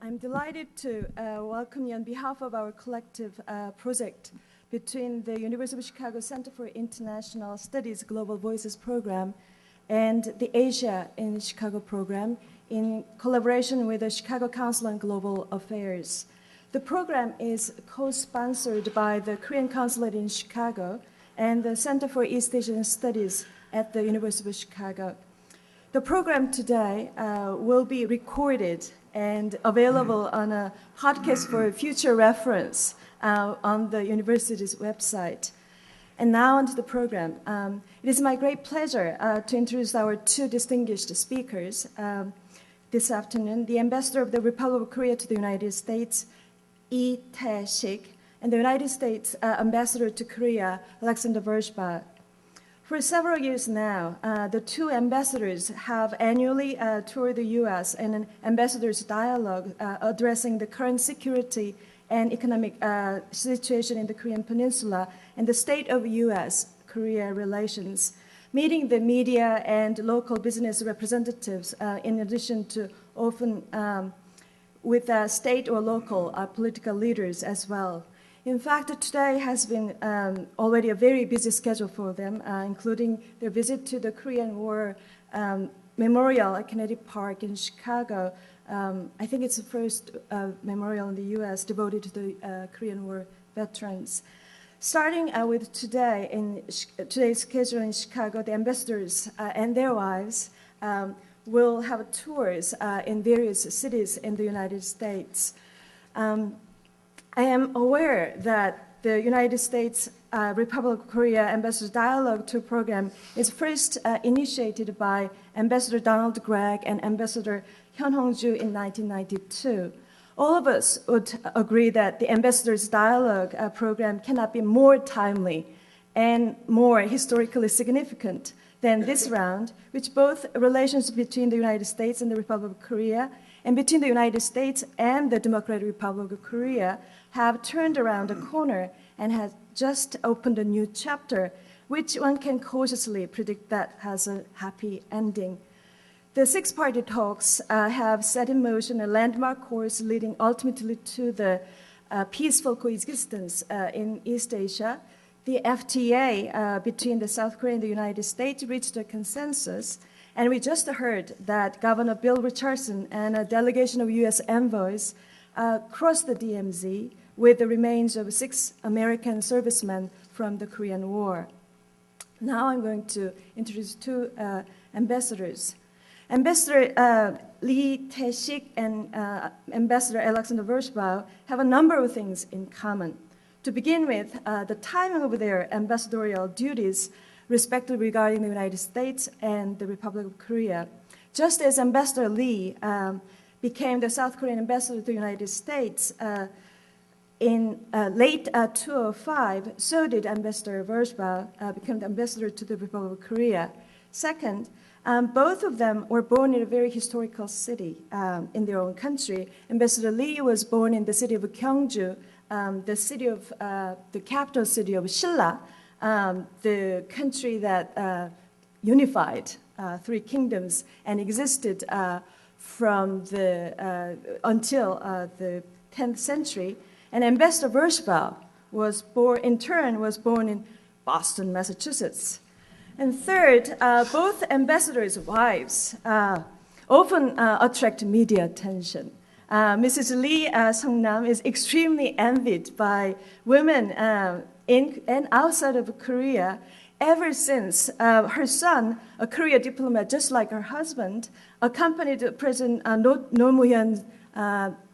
I'm delighted to welcome you on behalf of our collective project between the University of Chicago Center for International Studies Global Voices program and the Asia in Chicago program in collaboration with the Chicago Council on Global Affairs. The program is co-sponsored by the Korean Consulate in Chicago and the Center for East Asian Studies at the University of Chicago. The program today will be recorded and available on a podcast for future reference on the university's website. And now onto the program. It is my great pleasure to introduce our two distinguished speakers this afternoon, the Ambassador of the Republic of Korea to the United States, Tae-sik, and the United States Ambassador to Korea, Alexander Vershbow. For several years now, the two ambassadors have annually toured the U.S. in an ambassador's dialogue addressing the current security and economic situation in the Korean Peninsula and the state of U.S.-Korea relations, meeting the media and local business representatives in addition to often with state or local political leaders as well. In fact, today has been already a very busy schedule for them, including their visit to the Korean War Memorial at Kennedy Park in Chicago. I think it's the first memorial in the U.S. devoted to the Korean War veterans. Starting with today's schedule in Chicago, the ambassadors and their wives will have tours in various cities in the United States. I am aware that the United States Republic of Korea Ambassador Dialogue Tour program is first initiated by Ambassador Donald Gregg and Ambassador Hyun Hong-ju in 1992. All of us would agree that the Ambassadors Dialogue program cannot be more timely and more historically significant than this round, which both relations between the United States and the Republic of Korea and between the United States and the Democratic Republic of Korea have turned around a corner and has just opened a new chapter, which one can cautiously predict that has a happy ending. The six-party talks have set in motion a landmark course leading ultimately to the peaceful coexistence in East Asia. The FTA between the South Korea and the United States reached a consensus, and we just heard that Governor Bill Richardson and a delegation of U.S. envoys crossed the DMZ with the remains of 6 American servicemen from the Korean War. Now I'm going to introduce two ambassadors. Ambassador Tae-sik and Ambassador Alexander Vershbow have a number of things in common. To begin with, the timing of their ambassadorial duties respectively regarding the United States and the Republic of Korea. Just as Ambassador Lee became the South Korean ambassador to the United States in late 2005, so did Ambassador Vershbow become the ambassador to the Republic of Korea. Second, both of them were born in a very historical city in their own country. Ambassador Lee was born in the city of Gyeongju, the capital city of Silla, the country that unified 3 kingdoms and existed from until the 10th century. And Ambassador Vershbow was born in Boston, Massachusetts. And third, both ambassadors' wives often attract media attention. Mrs. Lee Sung-nam is extremely envied by women in and outside of Korea ever since her son, a Korea diplomat just like her husband, accompanied President Roh Moo-hyun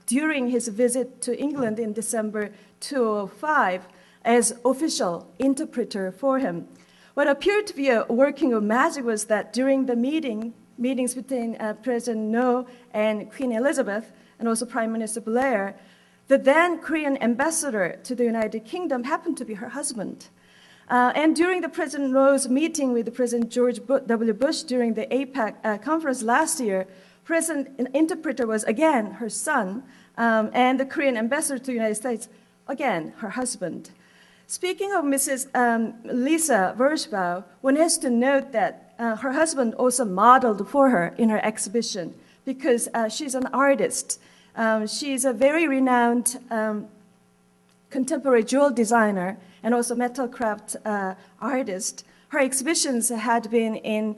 during his visit to England in December 2005 as official interpreter for him. What appeared to be a working of magic was that during the meetings between President Roh and Queen Elizabeth, and also Prime Minister Blair, the then Korean ambassador to the United Kingdom happened to be her husband. And during the President Roh's meeting with President George W. Bush during the APEC conference last year, President interpreter was again her son, and the Korean ambassador to the United States, again, her husband. Speaking of Mrs. Lisa Vershbow, one has to note that her husband also modeled for her in her exhibition because she's an artist. She is a very renowned contemporary jewel designer and also metal craft artist. Her exhibitions had been in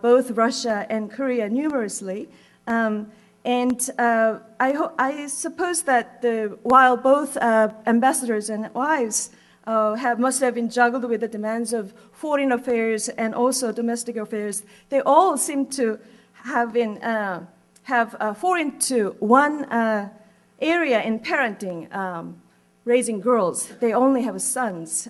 both Russia and Korea numerously. I suppose that while both ambassadors and wives must have been juggled with the demands of foreign affairs and also domestic affairs, they all seem to have been foreign to one area in parenting, raising girls. They only have sons.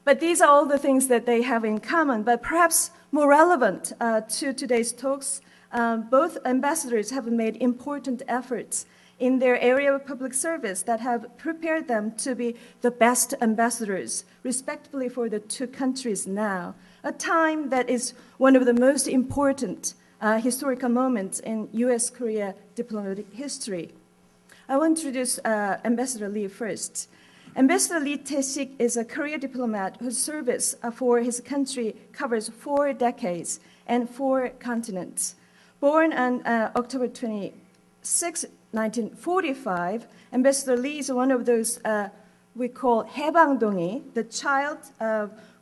But these are all the things that they have in common. But perhaps more relevant to today's talks, both ambassadors have made important efforts in their area of public service that have prepared them to be the best ambassadors, respectively, for the two countries now, a time that is one of the most important historical moments in U.S.-Korea diplomatic history. I will introduce Ambassador Lee first. Ambassador Lee Tae-sik is a Korean diplomat whose service for his country covers 4 decades and 4 continents. Born on October 26, 1945, Ambassador Lee is one of those we call 해방동이, the child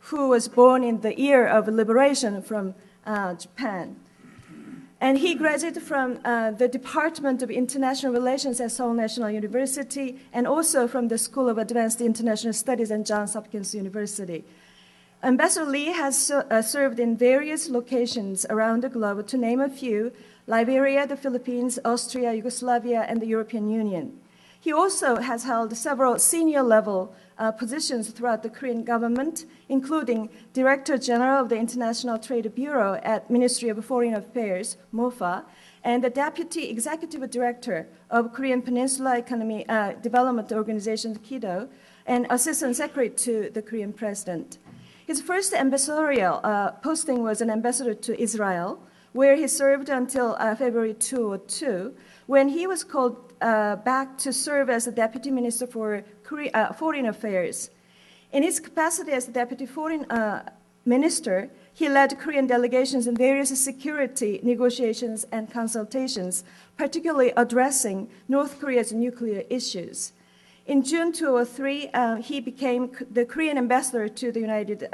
who was born in the year of liberation from Japan. And he graduated from the Department of International Relations at Seoul National University and also from the School of Advanced International Studies at Johns Hopkins University. Ambassador Lee has served in various locations around the globe, to name a few: Liberia, the Philippines, Austria, Yugoslavia, and the European Union. He also has held several senior-level positions throughout the Korean government, including Director General of the International Trade Bureau at Ministry of Foreign Affairs, MOFA, and the Deputy Executive Director of Korean Peninsula Economic Development Organization, KIDO, and Assistant Secretary to the Korean President. His first ambassadorial posting was an ambassador to Israel, where he served until February 2002, when he was called back to serve as the Deputy Minister for Foreign Affairs. In his capacity as the Deputy Foreign Minister, he led Korean delegations in various security negotiations and consultations, particularly addressing North Korea's nuclear issues. In June 2003, he became the Korean ambassador to the United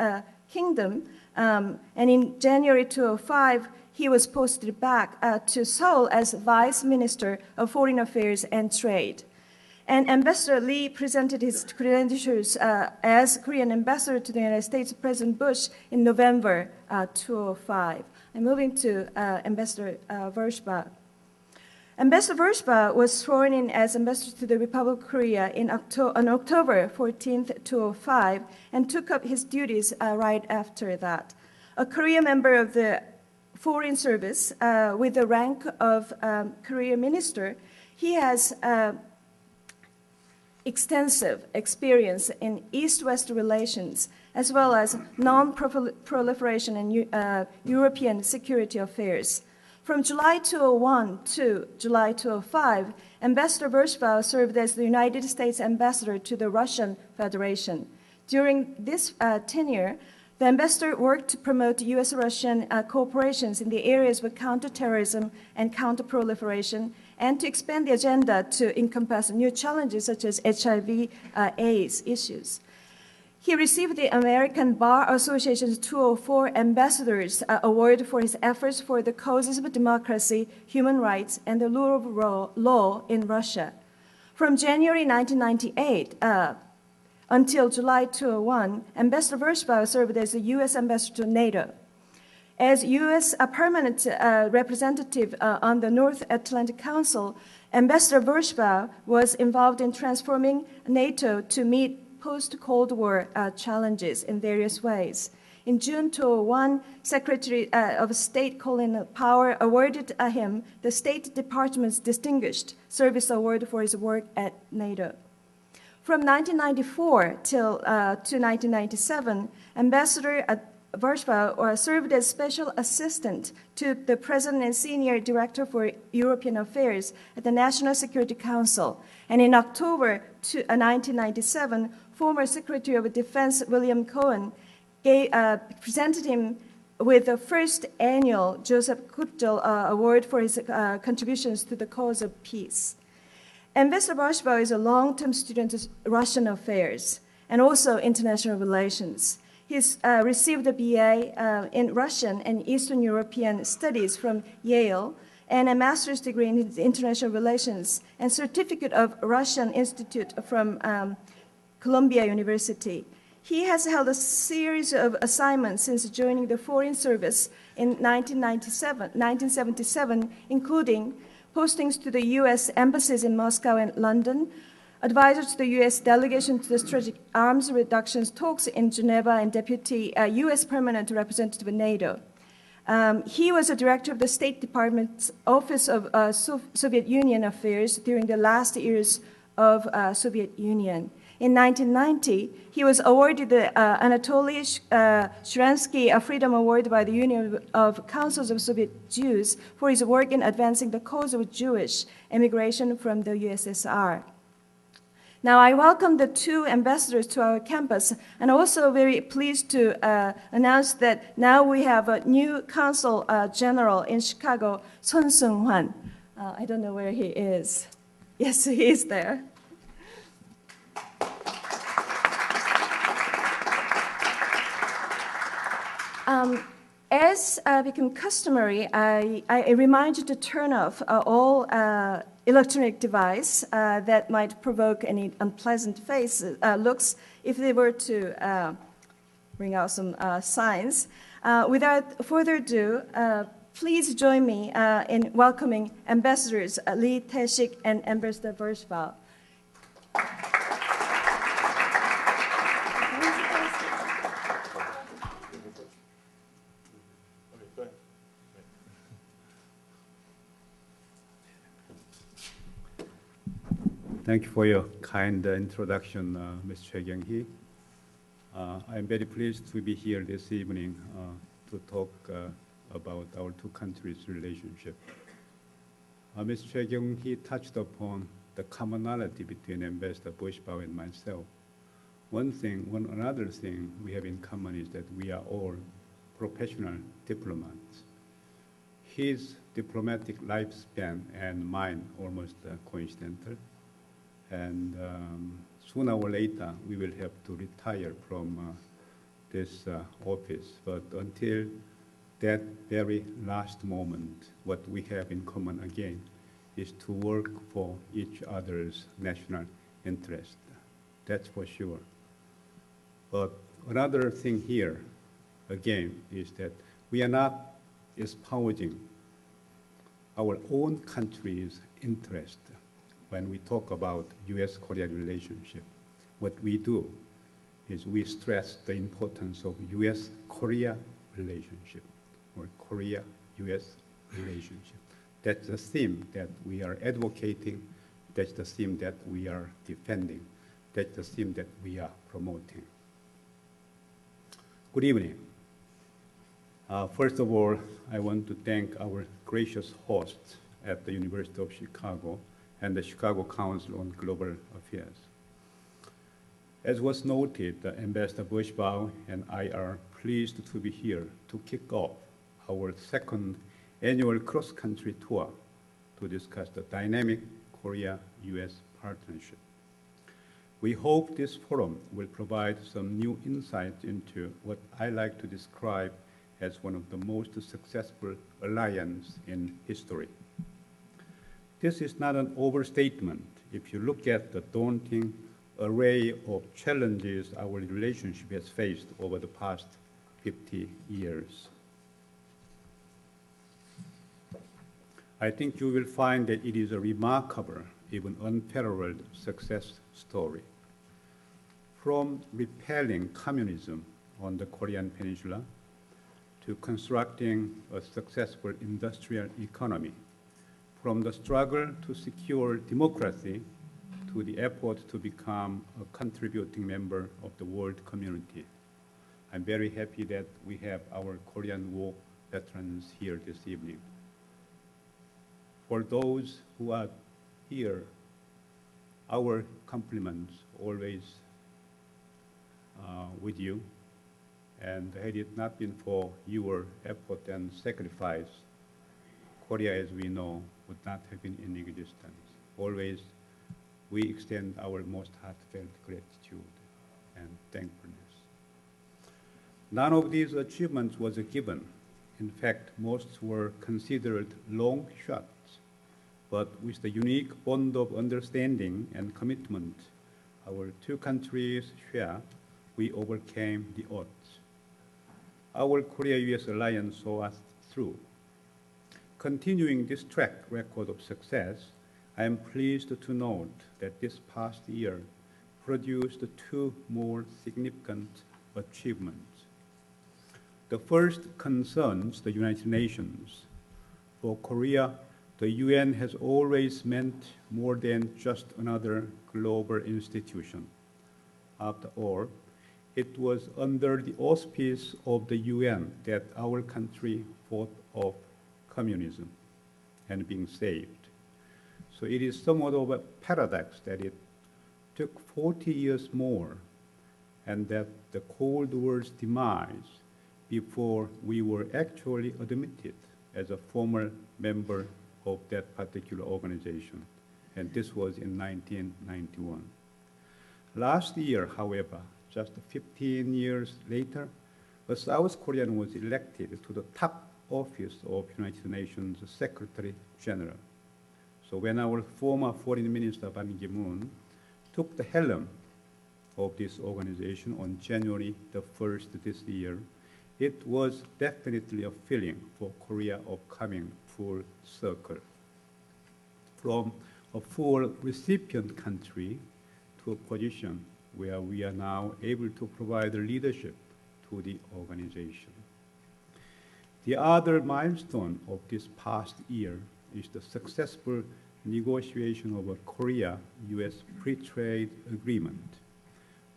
Kingdom, and in January 2005, he was posted back to Seoul as Vice Minister of Foreign Affairs and Trade. And Ambassador Lee presented his credentials as Korean ambassador to the United States President Bush in November 2005. I'm moving to Ambassador Vershbow. Ambassador Vershbow was sworn in as ambassador to the Republic of Korea on October 14, 2005, and took up his duties right after that. A Korean member of the Foreign Service with the rank of Career Minister, he has extensive experience in East-West relations, as well as non-proliferation and European security affairs. From July 2001 to July 2005, Ambassador Vershbow served as the United States ambassador to the Russian Federation. During this tenure, the ambassador worked to promote U.S.-Russian cooperations in the areas of counterterrorism and counterproliferation, and to expand the agenda to encompass new challenges such as HIV/AIDS issues. He received the American Bar Association's 2004 Ambassadors Award for his efforts for the causes of democracy, human rights, and the rule of law in Russia. From January 1998 until July 2001, Ambassador Vershbow served as the U.S. ambassador to NATO. As U.S. permanent representative on the North Atlantic Council, Ambassador Vershbow was involved in transforming NATO to meet post-Cold War challenges in various ways. In June 2001, Secretary of State Colin Powell awarded him the State Department's Distinguished Service Award for his work at NATO. From 1994 to 1997, Ambassador Vershbow served as Special Assistant to the President and Senior Director for European Affairs at the National Security Council. And in October 1997, former Secretary of Defense William Cohen presented him with the first annual Joseph Kuchel Award for his contributions to the cause of peace. Ambassador Vershbow is a long-term student of Russian affairs and also international relations. He's received a BA in Russian and Eastern European Studies from Yale and a master's degree in international relations and certificate of Russian Institute from Columbia University. He has held a series of assignments since joining the Foreign Service in 1977, including postings to the U.S. embassies in Moscow and London, advisor to the U.S. delegation to the strategic arms reductions talks in Geneva, and deputy U.S. permanent representative in NATO. He was a director of the State Department's Office of Soviet Union Affairs during the last years of Soviet Union. In 1990, he was awarded the Anatoly Sharansky Freedom Award by the Union of Councils of Soviet Jews for his work in advancing the cause of Jewish immigration from the USSR. Now, I welcome the two ambassadors to our campus, and also very pleased to announce that now we have a new Consul General in Chicago, Son Seung-hwan. I don't know where he is. Yes, he is there. As become customary, I remind you to turn off all electronic device that might provoke any unpleasant looks if they were to bring out some signs. Without further ado, please join me in welcoming Ambassadors Tae-sik and Ambassador Vershbow. Thank you for your kind introduction, Ms. Choi Kyung-hee. I'm very pleased to be here this evening to talk about our two countries' relationship. Ms. Choi Kyung-hee touched upon the commonality between Ambassador Vershbow and myself. Another thing we have in common is that we are all professional diplomats. His diplomatic lifespan and mine almost coincidental. And sooner or later, we will have to retire from this office. But until that very last moment, what we have in common again is to work for each other's national interest. That's for sure. But another thing here, again, is that we are not espousing our own country's interest. When we talk about U.S.-Korea relationship, what we do is we stress the importance of U.S.-Korea relationship or Korea-U.S. relationship. That's the theme that we are advocating. That's the theme that we are defending. That's the theme that we are promoting. Good evening. First of all, I want to thank our gracious hosts at the University of Chicago and the Chicago Council on Global Affairs. As was noted, Ambassador Vershbow and I are pleased to be here to kick off our second annual cross-country tour to discuss the dynamic Korea-U.S. partnership. We hope this forum will provide some new insights into what I like to describe as one of the most successful alliances in history. This is not an overstatement if you look at the daunting array of challenges our relationship has faced over the past 50 years. I think you will find that it is a remarkable, even unparalleled success story. From repelling communism on the Korean Peninsula to constructing a successful industrial economy, from the struggle to secure democracy to the effort to become a contributing member of the world community. I'm very happy that we have our Korean War veterans here this evening. For those who are here, our compliments always with you. And had it not been for your effort and sacrifice, Korea, as we know, would not have been in existence. Always, we extend our most heartfelt gratitude and thankfulness. None of these achievements was a given. In fact, most were considered long shots, but with the unique bond of understanding and commitment our two countries share, we overcame the odds. Our Korea-US alliance saw us through. Continuing this track record of success, I am pleased to note that this past year produced two more significant achievements. The first concerns the United Nations. For Korea, the UN has always meant more than just another global institution. After all, it was under the auspice of the UN that our country fought off communism and being saved. So it is somewhat of a paradox that it took 40 years more and that the Cold War's demise before we were actually admitted as a former member of that particular organization. And this was in 1991. Last year, however, just 15 years later, a South Korean was elected to the top office of United Nations Secretary General. So when our former Foreign Minister Ban Ki-moon took the helm of this organization on January the 1st this year, it was definitely a feeling for Korea of coming full circle. From a full recipient country to a position where we are now able to provide leadership to the organization. The other milestone of this past year is the successful negotiation of a Korea-US free trade agreement.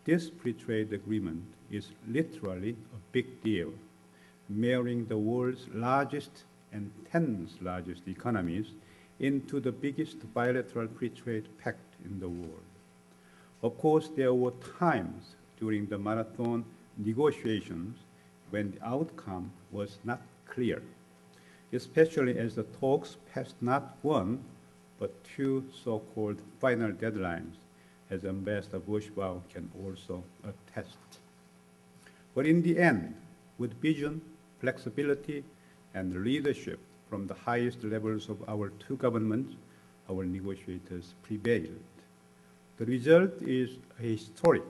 This free trade agreement is literally a big deal, marrying the world's largest and 10th largest economies into the biggest bilateral free trade pact in the world. Of course, there were times during the marathon negotiations when the outcome was not clear, especially as the talks passed not one, but two so-called final deadlines, as Ambassador Vershbow can also attest. But in the end, with vision, flexibility, and leadership from the highest levels of our two governments, our negotiators prevailed. The result is a historic,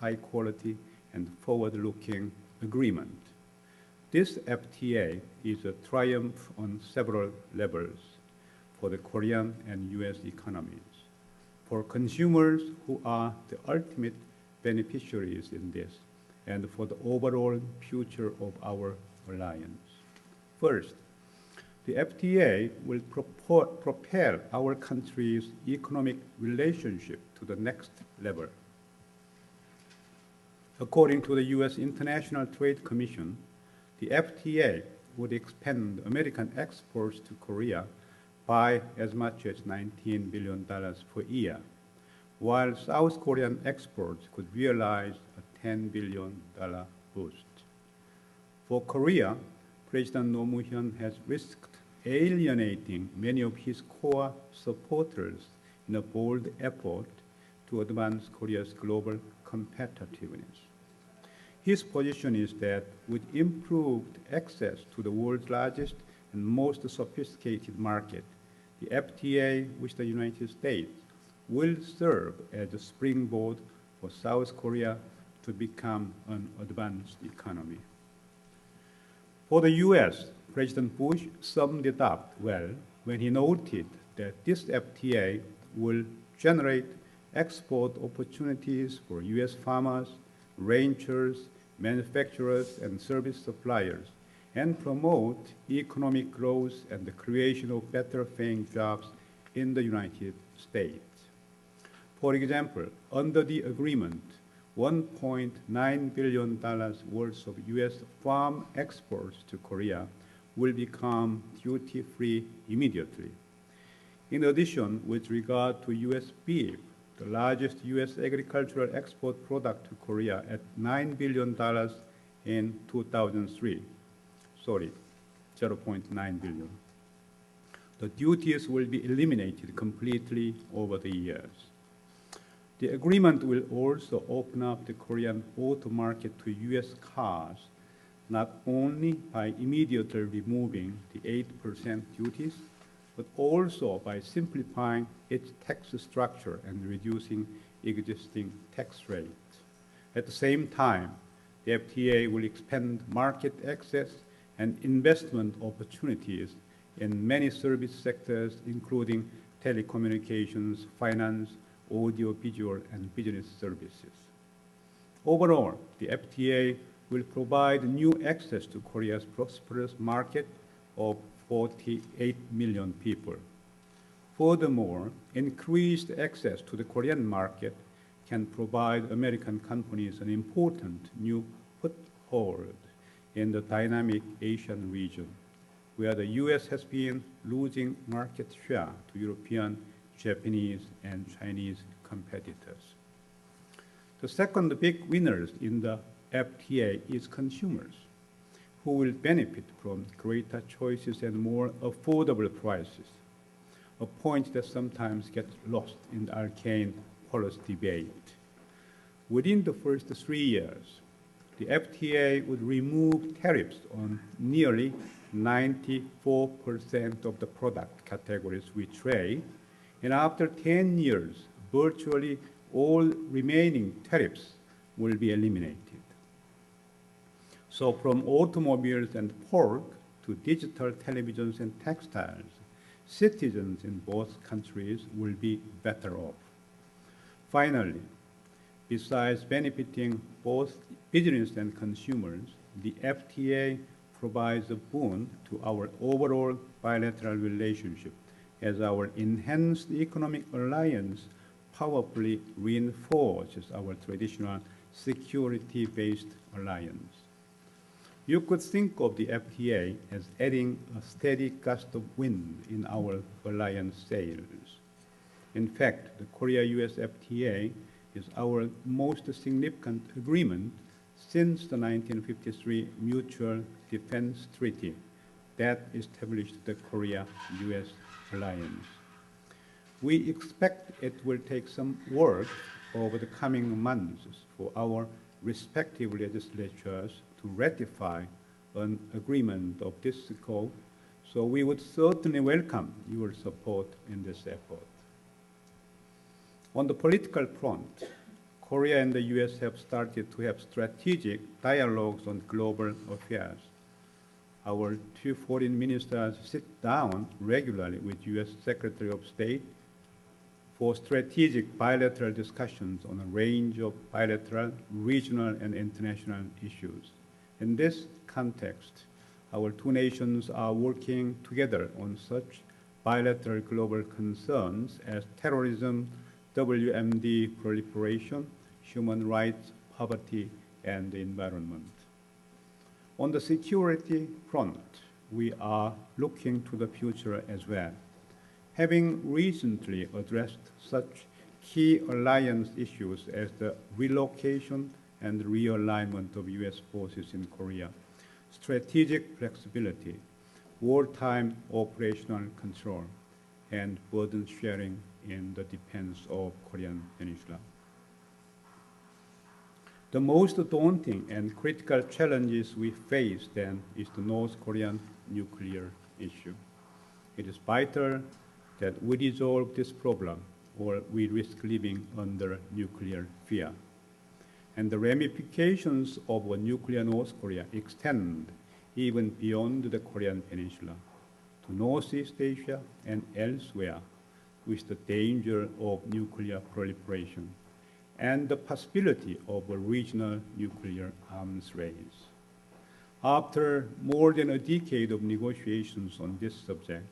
high-quality, and forward-looking agreement. This FTA is a triumph on several levels for the Korean and US economies, for consumers who are the ultimate beneficiaries in this, and for the overall future of our alliance. First, the FTA will propel our country's economic relationship to the next level. According to the US International Trade Commission, the FTA would expand American exports to Korea by as much as $19 billion per year, while South Korean exports could realize a $10 billion boost. For Korea, President Roh Moo-hyun has risked alienating many of his core supporters in a bold effort to advance Korea's global competitiveness. His position is that with improved access to the world's largest and most sophisticated market, the FTA with the United States will serve as a springboard for South Korea to become an advanced economy. For the US, President Bush summed it up well when he noted that this FTA will generate export opportunities for US farmers, ranchers, manufacturers, and service suppliers, and promote economic growth and the creation of better paying jobs in the United States. For example, under the agreement, $1.9 billion worth of US farm exports to Korea will become duty-free immediately. In addition, with regard to US beef, the largest US agricultural export product to Korea at $9 billion in 2003. Sorry, 0.9 billion. The duties will be eliminated completely over the years. The agreement will also open up the Korean auto market to U.S. cars, not only by immediately removing the 8% duties, but also by simplifying its tax structure and reducing existing tax rates. At the same time, the FTA will expand market access and investment opportunities in many service sectors, including telecommunications, finance, audio-visual, and business services. Overall, the FTA will provide new access to Korea's prosperous market of 48 million people. Furthermore, increased access to the Korean market can provide American companies an important new foothold in the dynamic Asian region, where the U.S. has been losing market share to European, Japanese, and Chinese competitors. The second big winners in the FTA is consumers, who will benefit from greater choices and more affordable prices, a point that sometimes gets lost in the arcane policy debate. Within the first 3 years, the FTA would remove tariffs on nearly 94% of the product categories we trade, and after 10 years, virtually all remaining tariffs will be eliminated. So from automobiles and pork to digital televisions and textiles, citizens in both countries will be better off. Finally, besides benefiting both business and consumers, the FTA provides a boon to our overall bilateral relationship, as our enhanced economic alliance powerfully reinforces our traditional security-based alliance. You could think of the FTA as adding a steady gust of wind in our alliance sails. In fact, the Korea-US FTA is our most significant agreement since the 1953 Mutual Defense Treaty that established the Korea-US alliance. We expect it will take some work over the coming months for our respective legislatures to ratify an agreement of this scope, so we would certainly welcome your support in this effort. On the political front, Korea and the US have started to have strategic dialogues on global affairs. Our two foreign ministers sit down regularly with US Secretary of State for strategic bilateral discussions on a range of bilateral, regional, and international issues. In this context, our two nations are working together on such bilateral global concerns as terrorism, WMD proliferation, human rights, poverty, and the environment. On the security front, we are looking to the future as well. Having recently addressed such key alliance issues as the relocation and realignment of U.S. forces in Korea, strategic flexibility, wartime operational control, and burden sharing in the defense of Korean Peninsula. The most daunting and critical challenges we face then is the North Korean nuclear issue. It is vital that we resolve this problem or we risk living under nuclear fear. And the ramifications of a nuclear North Korea extend even beyond the Korean Peninsula to Northeast Asia and elsewhere, with the danger of nuclear proliferation and the possibility of a regional nuclear arms race. After more than a decade of negotiations on this subject,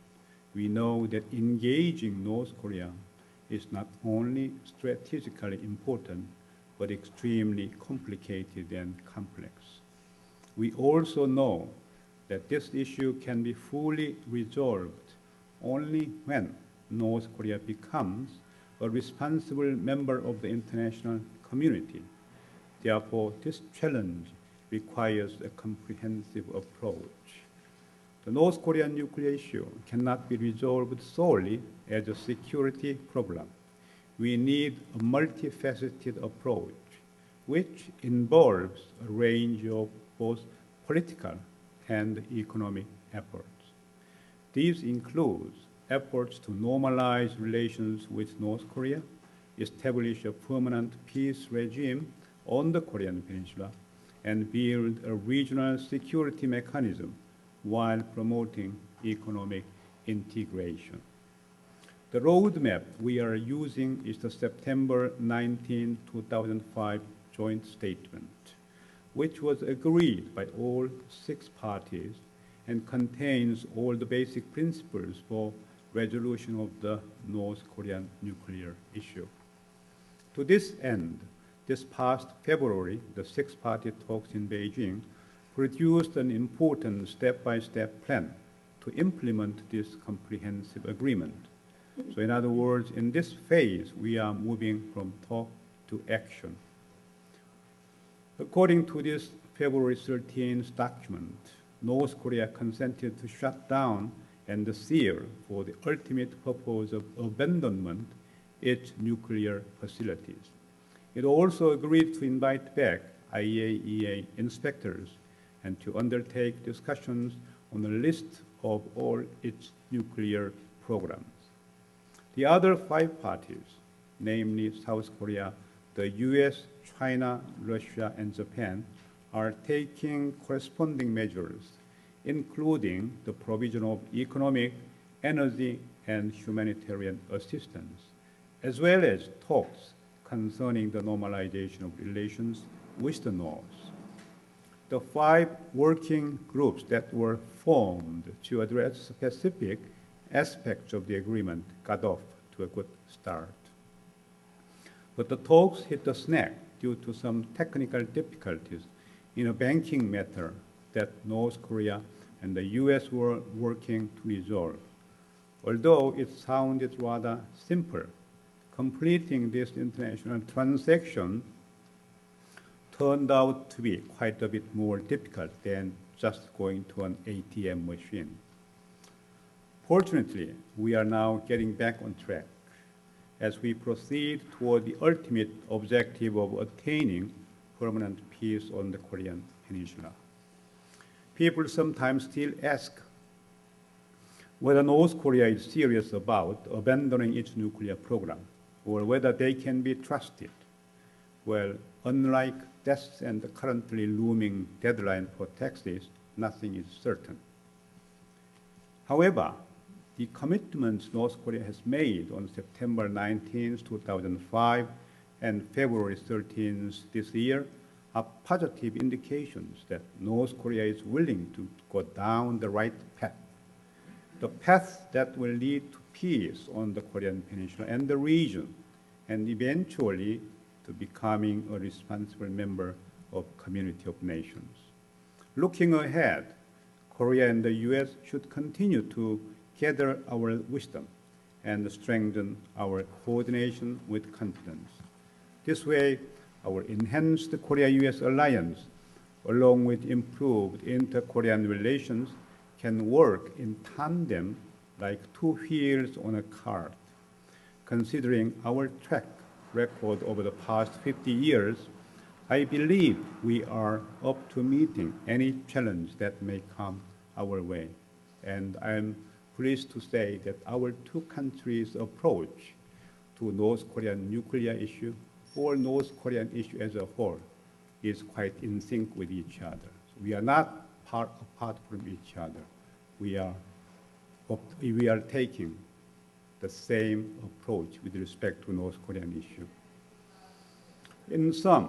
we know that engaging North Korea is not only strategically important, but extremely complicated and complex. We also know that this issue can be fully resolved only when North Korea becomes a responsible member of the international community. Therefore, this challenge requires a comprehensive approach. The North Korean nuclear issue cannot be resolved solely as a security problem. We need a multifaceted approach, which involves a range of both political and economic efforts. These include efforts to normalize relations with North Korea, establish a permanent peace regime on the Korean Peninsula, and build a regional security mechanism while promoting economic integration. The roadmap we are using is the September 19, 2005 joint statement, which was agreed by all 6 parties and contains all the basic principles for resolution of the North Korean nuclear issue. To this end, this past February, the 6-party talks in Beijing produced an important step-by-step plan to implement this comprehensive agreement. So in other words, in this phase, we are moving from talk to action. According to this February 13th document, North Korea consented to shut down and seal for the ultimate purpose of abandonment its nuclear facilities. It also agreed to invite back IAEA inspectors and to undertake discussions on a list of all its nuclear programs. The other 5 parties, namely South Korea, the US, China, Russia, and Japan, are taking corresponding measures, including the provision of economic, energy, and humanitarian assistance, as well as talks concerning the normalization of relations with the North. The 5 working groups that were formed to address specific aspects of the agreement got off to a good start. But the talks hit a snag due to some technical difficulties in a banking matter that North Korea and the US were working to resolve. Although it sounded rather simple, completing this international transaction turned out to be quite a bit more difficult than just going to an ATM machine. Fortunately, we are now getting back on track as we proceed toward the ultimate objective of attaining permanent peace on the Korean Peninsula. People sometimes still ask whether North Korea is serious about abandoning its nuclear program or whether they can be trusted. Well, unlike deaths and the currently looming deadline for taxes, nothing is certain. However, the commitments North Korea has made on September 19, 2005 and February 13 this year are positive indications that North Korea is willing to go down the right path, the path that will lead to peace on the Korean Peninsula and the region, and eventually to becoming a responsible member of community of nations. Looking ahead, Korea and the US should continue to gather our wisdom and strengthen our coordination with confidence. This way, our enhanced Korea-US alliance, along with improved inter-Korean relations, can work in tandem like 2 wheels on a cart. Considering our track record over the past 50 years, I believe we are up to meeting any challenge that may come our way. And I'm pleased to say that our 2 countries' approach to North Korean nuclear issue or North Korean issue as a whole is quite in sync with each other. So we are not apart from each other. We are taking the same approach with respect to North Korean issue. In sum,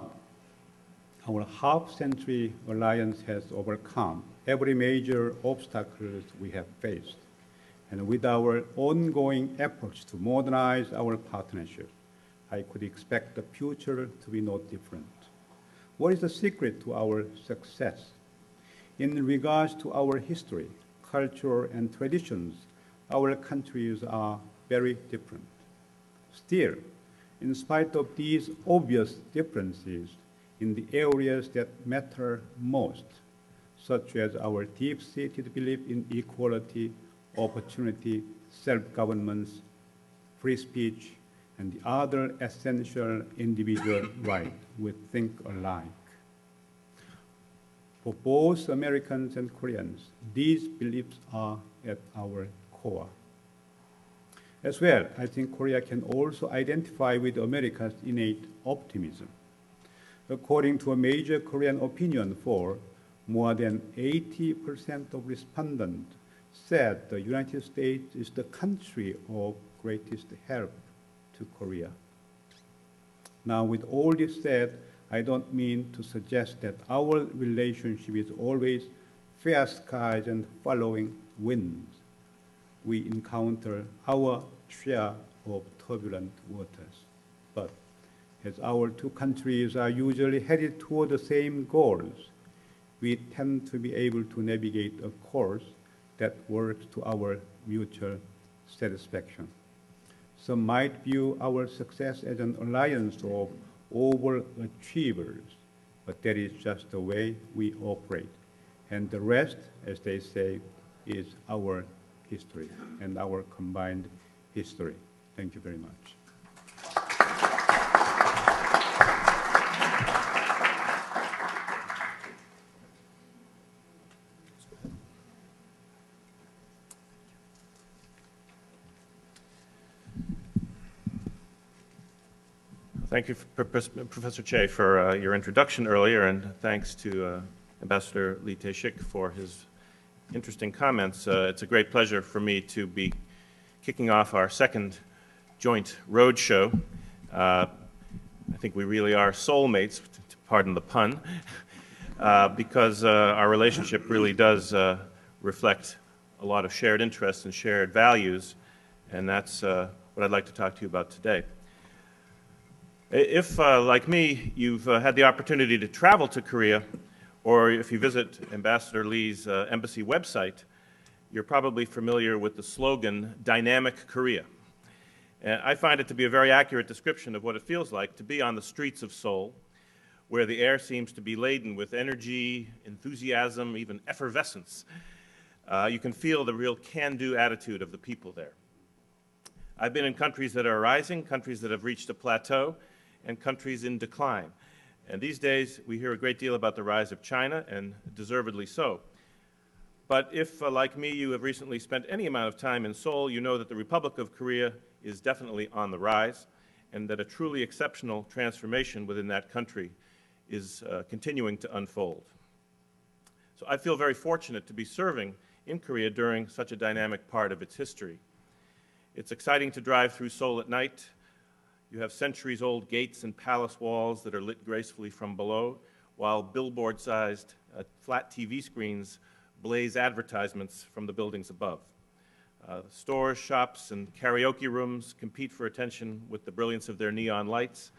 our half-century alliance has overcome every major obstacle we have faced. And with our ongoing efforts to modernize our partnership, I could expect the future to be no different. What is the secret to our success? In regards to our history, culture, and traditions, our countries are very different. Still, in spite of these obvious differences, in the areas that matter most, such as our deep-seated belief in equality, opportunity, self-governance, free speech, and the other essential individual rights. We think alike. For both Americans and Koreans, these beliefs are at our core. As well, I think Korea can also identify with America's innate optimism. According to a major Korean opinion poll, more than 80% of respondents said the United States is the country of greatest help to Korea. Now, with all this said, I don't mean to suggest that our relationship is always fair skies and following winds. We encounter our share of turbulent waters. But as our two countries are usually headed toward the same goals, we tend to be able to navigate a course that works to our mutual satisfaction. Some might view our success as an alliance of overachievers, but that is just the way we operate. And the rest, as they say, is our history and our combined history. Thank you very much. Thank you, Professor Che, for your introduction earlier, and thanks to Ambassador Lee Tae-sik for his interesting comments. It's a great pleasure for me to be kicking off our second joint road show. I think we really are soulmates, to pardon the pun, because our relationship really does reflect a lot of shared interests and shared values, and that's what I'd like to talk to you about today. If, like me, you've had the opportunity to travel to Korea, or if you visit Ambassador Lee's embassy website, you're probably familiar with the slogan, Dynamic Korea. And I find it to be a very accurate description of what it feels like to be on the streets of Seoul, where the air seems to be laden with energy, enthusiasm, even effervescence. You can feel the real can-do attitude of the people there. I've been in countries that are rising, countries that have reached a plateau, and countries in decline. And these days, we hear a great deal about the rise of China, and deservedly so. But if, like me, you have recently spent any amount of time in Seoul, you know that the Republic of Korea is definitely on the rise, and that a truly exceptional transformation within that country is continuing to unfold. So I feel very fortunate to be serving in Korea during such a dynamic part of its history. It's exciting to drive through Seoul at night. You have centuries-old gates and palace walls that are lit gracefully from below, while billboard-sized flat TV screens blaze advertisements from the buildings above. Stores, shops, and karaoke rooms compete for attention with the brilliance of their neon lights.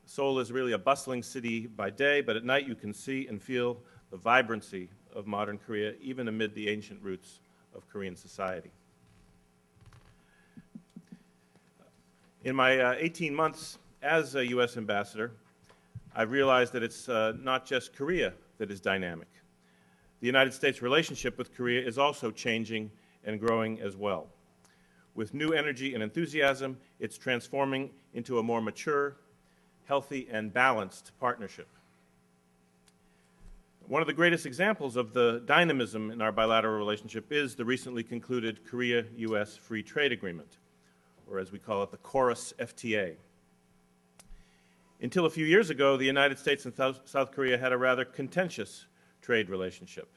Seoul is really a bustling city by day, but at night you can see and feel the vibrancy of modern Korea, even amid the ancient roots of Korean society. In my 18 months as a U.S. ambassador, I realized that it's not just Korea that is dynamic. The United States' relationship with Korea is also changing and growing as well. With new energy and enthusiasm, it's transforming into a more mature, healthy, and balanced partnership. One of the greatest examples of the dynamism in our bilateral relationship is the recently concluded Korea-U.S. Free Trade Agreement, or as we call it, the Chorus FTA. Until a few years ago, the United States and South Korea had a rather contentious trade relationship,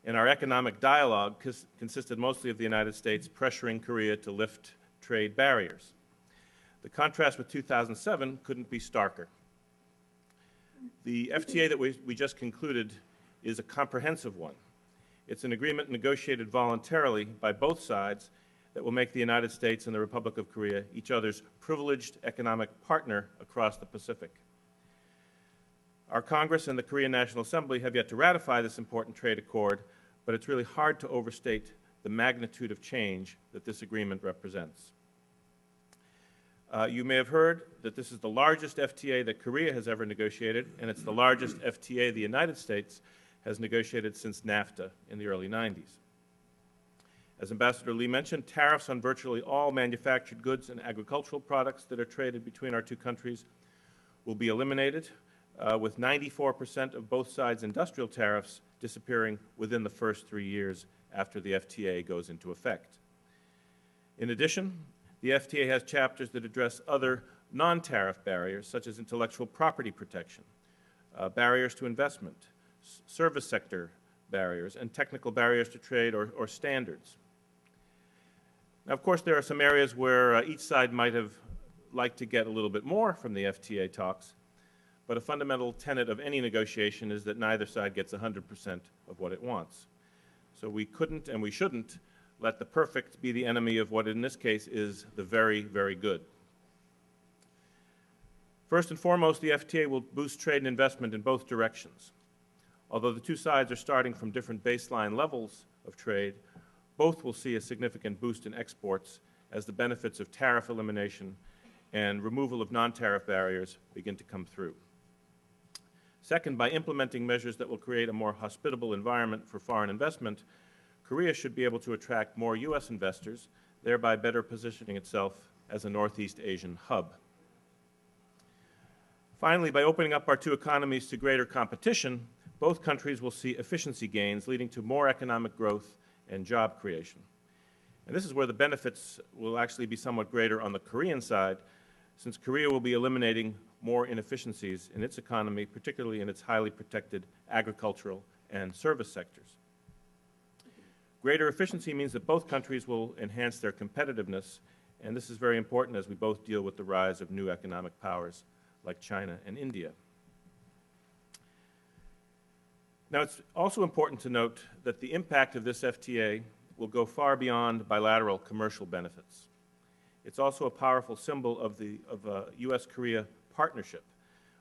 and our economic dialogue consisted mostly of the United States pressuring Korea to lift trade barriers. The contrast with 2007 couldn't be starker. The FTA that we just concluded is a comprehensive one. It's an agreement negotiated voluntarily by both sides that will make the United States and the Republic of Korea each other's privileged economic partner across the Pacific. Our Congress and the Korean National Assembly have yet to ratify this important trade accord, but it's really hard to overstate the magnitude of change that this agreement represents. You may have heard that this is the largest FTA that Korea has ever negotiated, and it's the largest FTA the United States has negotiated since NAFTA in the early 90s. As Ambassador Lee mentioned, tariffs on virtually all manufactured goods and agricultural products that are traded between our two countries will be eliminated, with 94% of both sides' industrial tariffs disappearing within the first 3 years after the FTA goes into effect. In addition, the FTA has chapters that address other non-tariff barriers, such as intellectual property protection, barriers to investment, service sector barriers, and technical barriers to trade or standards. Now, of course, there are some areas where each side might have liked to get a little bit more from the FTA talks, but a fundamental tenet of any negotiation is that neither side gets 100% of what it wants. So we couldn't and we shouldn't let the perfect be the enemy of what in this case is the very, very good. First and foremost, the FTA will boost trade and investment in both directions. Although the two sides are starting from different baseline levels of trade, both will see a significant boost in exports as the benefits of tariff elimination and removal of non-tariff barriers begin to come through. Second, by implementing measures that will create a more hospitable environment for foreign investment, Korea should be able to attract more U.S. investors, thereby better positioning itself as a Northeast Asian hub. Finally, by opening up our two economies to greater competition, both countries will see efficiency gains leading to more economic growth and job creation. And this is where the benefits will actually be somewhat greater on the Korean side, since Korea will be eliminating more inefficiencies in its economy, particularly in its highly protected agricultural and service sectors. Greater efficiency means that both countries will enhance their competitiveness, and this is very important as we both deal with the rise of new economic powers like China and India. Now, it's also important to note that the impact of this FTA will go far beyond bilateral commercial benefits. It's also a powerful symbol of a U.S.-Korea partnership,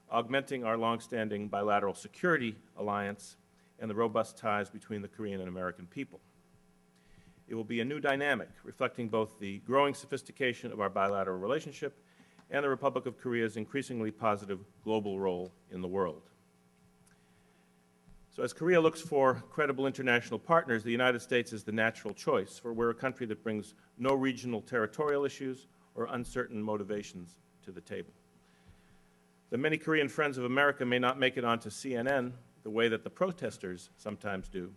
augmenting our longstanding bilateral security alliance and the robust ties between the Korean and American people. It will be a new dynamic, reflecting both the growing sophistication of our bilateral relationship and the Republic of Korea's increasingly positive global role in the world. So as Korea looks for credible international partners, the United States is the natural choice, for we're a country that brings no regional territorial issues or uncertain motivations to the table. The many Korean friends of America may not make it onto CNN the way that the protesters sometimes do,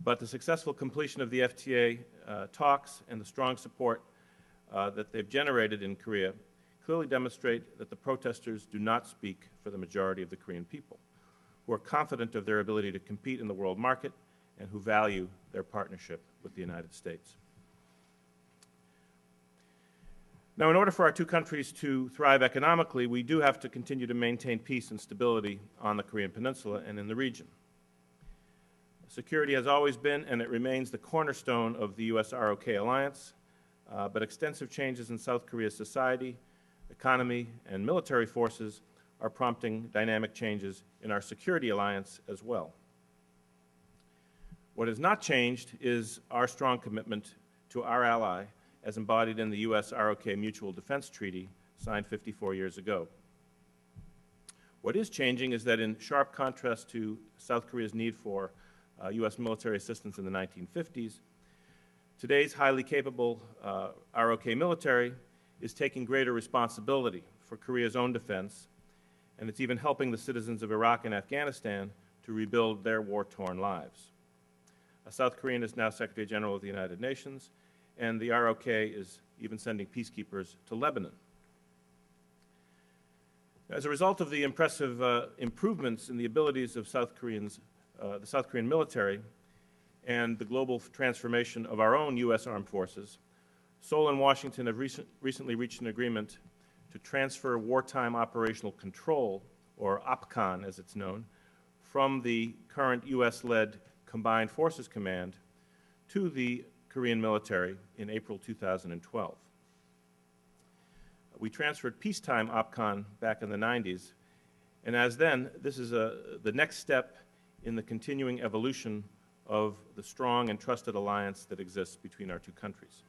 but the successful completion of the FTA talks and the strong support that they've generated in Korea clearly demonstrate that the protesters do not speak for the majority of the Korean people, who are confident of their ability to compete in the world market and who value their partnership with the United States. Now, in order for our two countries to thrive economically, we do have to continue to maintain peace and stability on the Korean Peninsula and in the region. Security has always been, and it remains, the cornerstone of the U.S.-ROK alliance, but extensive changes in South Korea's society, economy, and military forces are prompting dynamic changes in our security alliance as well. What has not changed is our strong commitment to our ally as embodied in the U.S.-ROK Mutual Defense Treaty signed 54 years ago. What is changing is that in sharp contrast to South Korea's need for U.S. military assistance in the 1950s, today's highly capable ROK military is taking greater responsibility for Korea's own defense, and it's even helping the citizens of Iraq and Afghanistan to rebuild their war-torn lives. A South Korean is now Secretary General of the United Nations, and the ROK is even sending peacekeepers to Lebanon. As a result of the impressive improvements in the abilities of the South Korean military and the global transformation of our own U.S. armed forces, Seoul and Washington have recently reached an agreement to transfer wartime operational control, or OPCON as it's known, from the current U.S.-led Combined Forces Command to the Korean military in April 2012. We transferred peacetime OPCON back in the 90s, and as then, this is the next step in the continuing evolution of the strong and trusted alliance that exists between our two countries.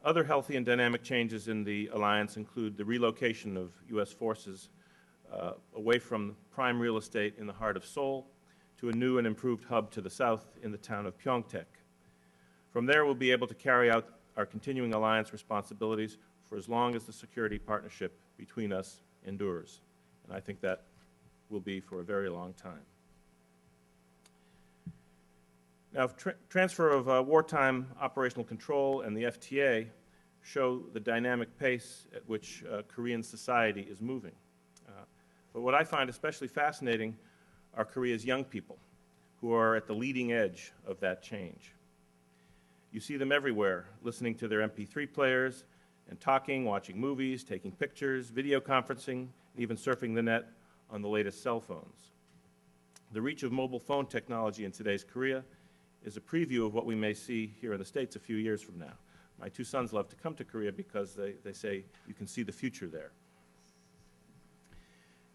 Other healthy and dynamic changes in the alliance include the relocation of U.S. forces away from prime real estate in the heart of Seoul to a new and improved hub to the south in the town of Pyeongtaek. From there, we'll be able to carry out our continuing alliance responsibilities for as long as the security partnership between us endures. And I think that will be for a very long time. Now, transfer of wartime operational control and the FTA show the dynamic pace at which Korean society is moving. But what I find especially fascinating are Korea's young people, who are at the leading edge of that change. You see them everywhere, listening to their MP3 players and talking, watching movies, taking pictures, video conferencing, and even surfing the net on the latest cell phones. The reach of mobile phone technology in today's Korea is a preview of what we may see here in the States a few years from now. My two sons love to come to Korea because they say you can see the future there.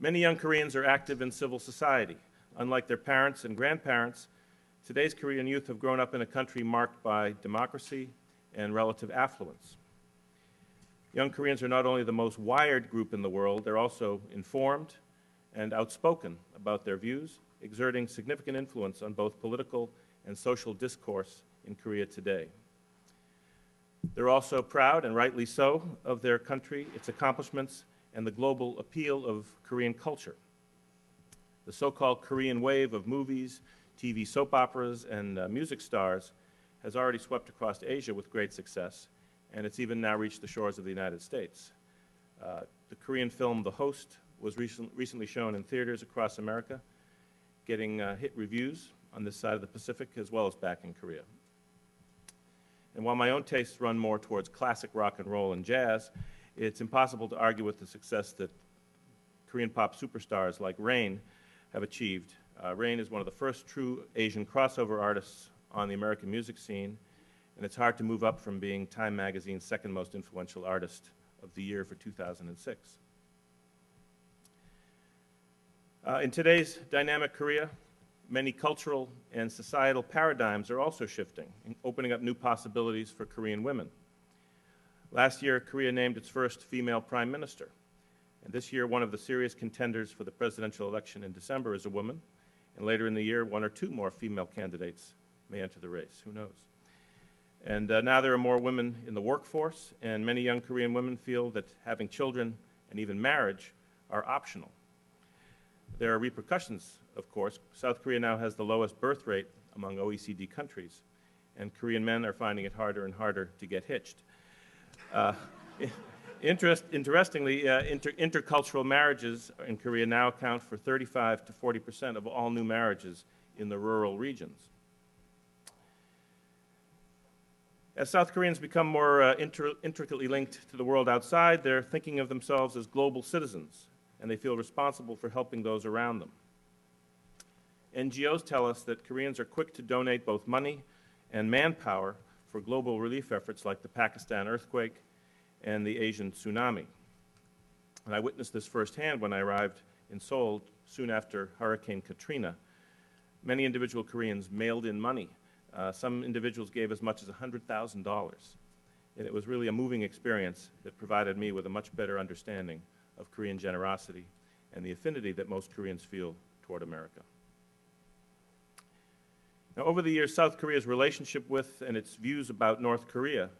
Many young Koreans are active in civil society. Unlike their parents and grandparents, today's Korean youth have grown up in a country marked by democracy and relative affluence. Young Koreans are not only the most wired group in the world, they're also informed and outspoken about their views, exerting significant influence on both political and social discourse in Korea today. They're also proud, and rightly so, of their country, its accomplishments, and the global appeal of Korean culture. The so-called Korean wave of movies, TV soap operas, and music stars has already swept across Asia with great success, and it's even now reached the shores of the United States. The Korean film The Host was recently shown in theaters across America, getting hit reviews on this side of the Pacific as well as back in Korea. And while my own tastes run more towards classic rock and roll and jazz, it's impossible to argue with the success that Korean pop superstars like Rain have achieved. Rain is one of the first true Asian crossover artists on the American music scene, and it's hard to move up from being Time Magazine's second most influential artist of the year for 2006. In today's dynamic Korea, many cultural and societal paradigms are also shifting, opening up new possibilities for Korean women. Last year, Korea named its first female prime minister. And this year, one of the serious contenders for the presidential election in December is a woman. And later in the year, one or two more female candidates may enter the race. Who knows? And now there are more women in the workforce, and many young Korean women feel that having children and even marriage are optional. There are repercussions, of course. South Korea now has the lowest birth rate among OECD countries, and Korean men are finding it harder and harder to get hitched. Interestingly, intercultural marriages in Korea now account for 35 to 40% of all new marriages in the rural regions. As South Koreans become more intricately linked to the world outside, they're thinking of themselves as global citizens, and they feel responsible for helping those around them. NGOs tell us that Koreans are quick to donate both money and manpower for global relief efforts like the Pakistan earthquake and the Asian tsunami. And I witnessed this firsthand when I arrived in Seoul soon after Hurricane Katrina. Many individual Koreans mailed in money. Some individuals gave as much as $100,000. And it was really a moving experience that provided me with a much better understanding of Korean generosity and the affinity that most Koreans feel toward America. Now, over the years, South Korea's relationship with and its views about North Korea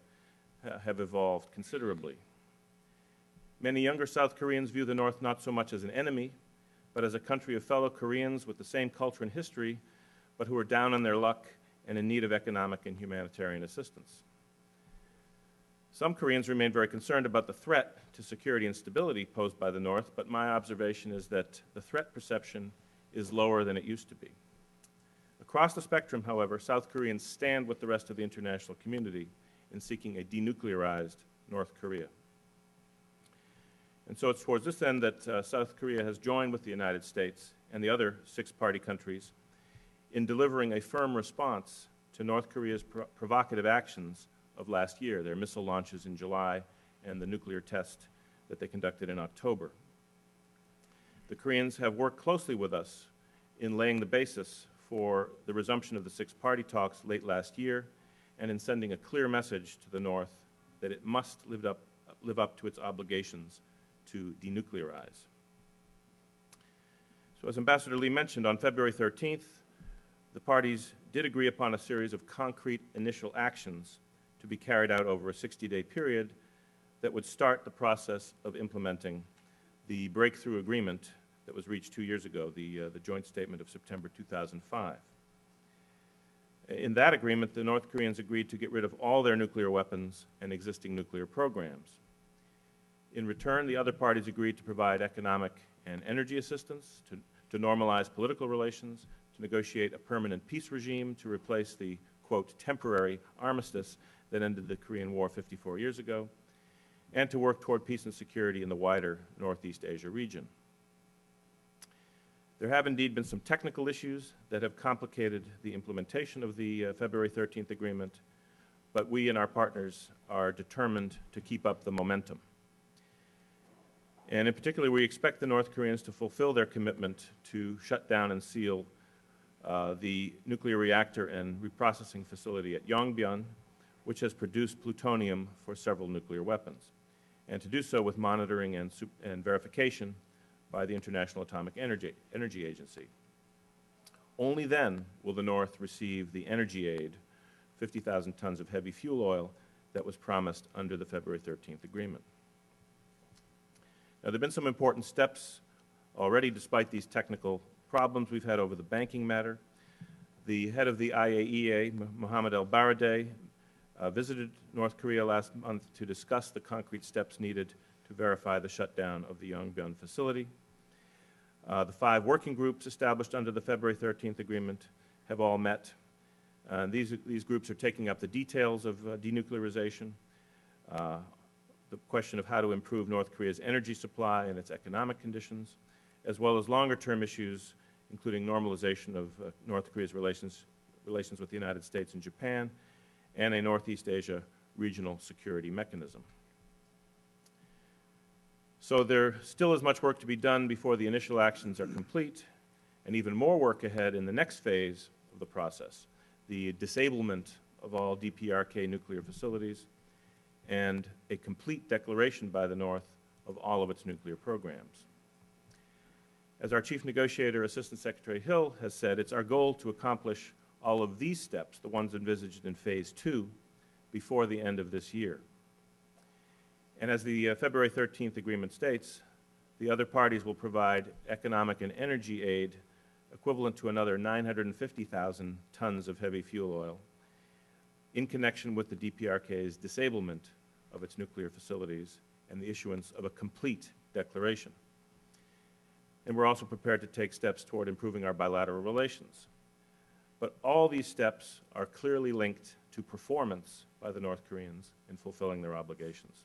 have evolved considerably. Many younger South Koreans view the North not so much as an enemy, but as a country of fellow Koreans with the same culture and history, but who are down on their luck and in need of economic and humanitarian assistance. Some Koreans remain very concerned about the threat to security and stability posed by the North, but my observation is that the threat perception is lower than it used to be. Across the spectrum, however, South Koreans stand with the rest of the international community in seeking a denuclearized North Korea. And so it's towards this end that South Korea has joined with the United States and the other six-party countries in delivering a firm response to North Korea's provocative actions of last year, their missile launches in July and the nuclear test that they conducted in October. The Koreans have worked closely with us in laying the basis for the resumption of the six-party talks late last year and in sending a clear message to the North that it must live up to its obligations to denuclearize. So as Ambassador Lee mentioned, on February 13th, the parties did agree upon a series of concrete initial actions to be carried out over a 60-day period that would start the process of implementing the breakthrough agreement that was reached 2 years ago, the joint statement of September 2005. In that agreement, the North Koreans agreed to get rid of all their nuclear weapons and existing nuclear programs. In return, the other parties agreed to provide economic and energy assistance, to normalize political relations, to negotiate a permanent peace regime to replace the, quote, temporary armistice that ended the Korean War 54 years ago, and to work toward peace and security in the wider Northeast Asia region. There have indeed been some technical issues that have complicated the implementation of the February 13th agreement, but we and our partners are determined to keep up the momentum. And in particular, we expect the North Koreans to fulfill their commitment to shut down and seal the nuclear reactor and reprocessing facility at Yongbyon, which has produced plutonium for several nuclear weapons, and to do so with monitoring and verification by the International Atomic Energy Agency. Only then will the North receive the energy aid, 50,000 tons of heavy fuel oil, that was promised under the February 13th agreement. Now, there have been some important steps already despite these technical problems we've had over the banking matter. The head of the IAEA, Mohammed El-Baradei, visited North Korea last month to discuss the concrete steps needed to verify the shutdown of the Yongbyon facility. The 5 working groups established under the February 13th agreement have all met. These groups are taking up the details of denuclearization, the question of how to improve North Korea's energy supply and its economic conditions, as well as longer-term issues, including normalization of North Korea's relations with the United States and Japan, and a Northeast Asia regional security mechanism. So there still is much work to be done before the initial actions are complete, and even more work ahead in the next phase of the process, the disablement of all DPRK nuclear facilities, and a complete declaration by the North of all of its nuclear programs. As our Chief Negotiator, Assistant Secretary Hill, has said, it's our goal to accomplish all of these steps, the ones envisaged in Phase 2, before the end of this year. And as the February 13th agreement states, the other parties will provide economic and energy aid equivalent to another 950,000 tons of heavy fuel oil in connection with the DPRK's disablement of its nuclear facilities and the issuance of a complete declaration. And we're also prepared to take steps toward improving our bilateral relations. But all these steps are clearly linked to performance by the North Koreans in fulfilling their obligations.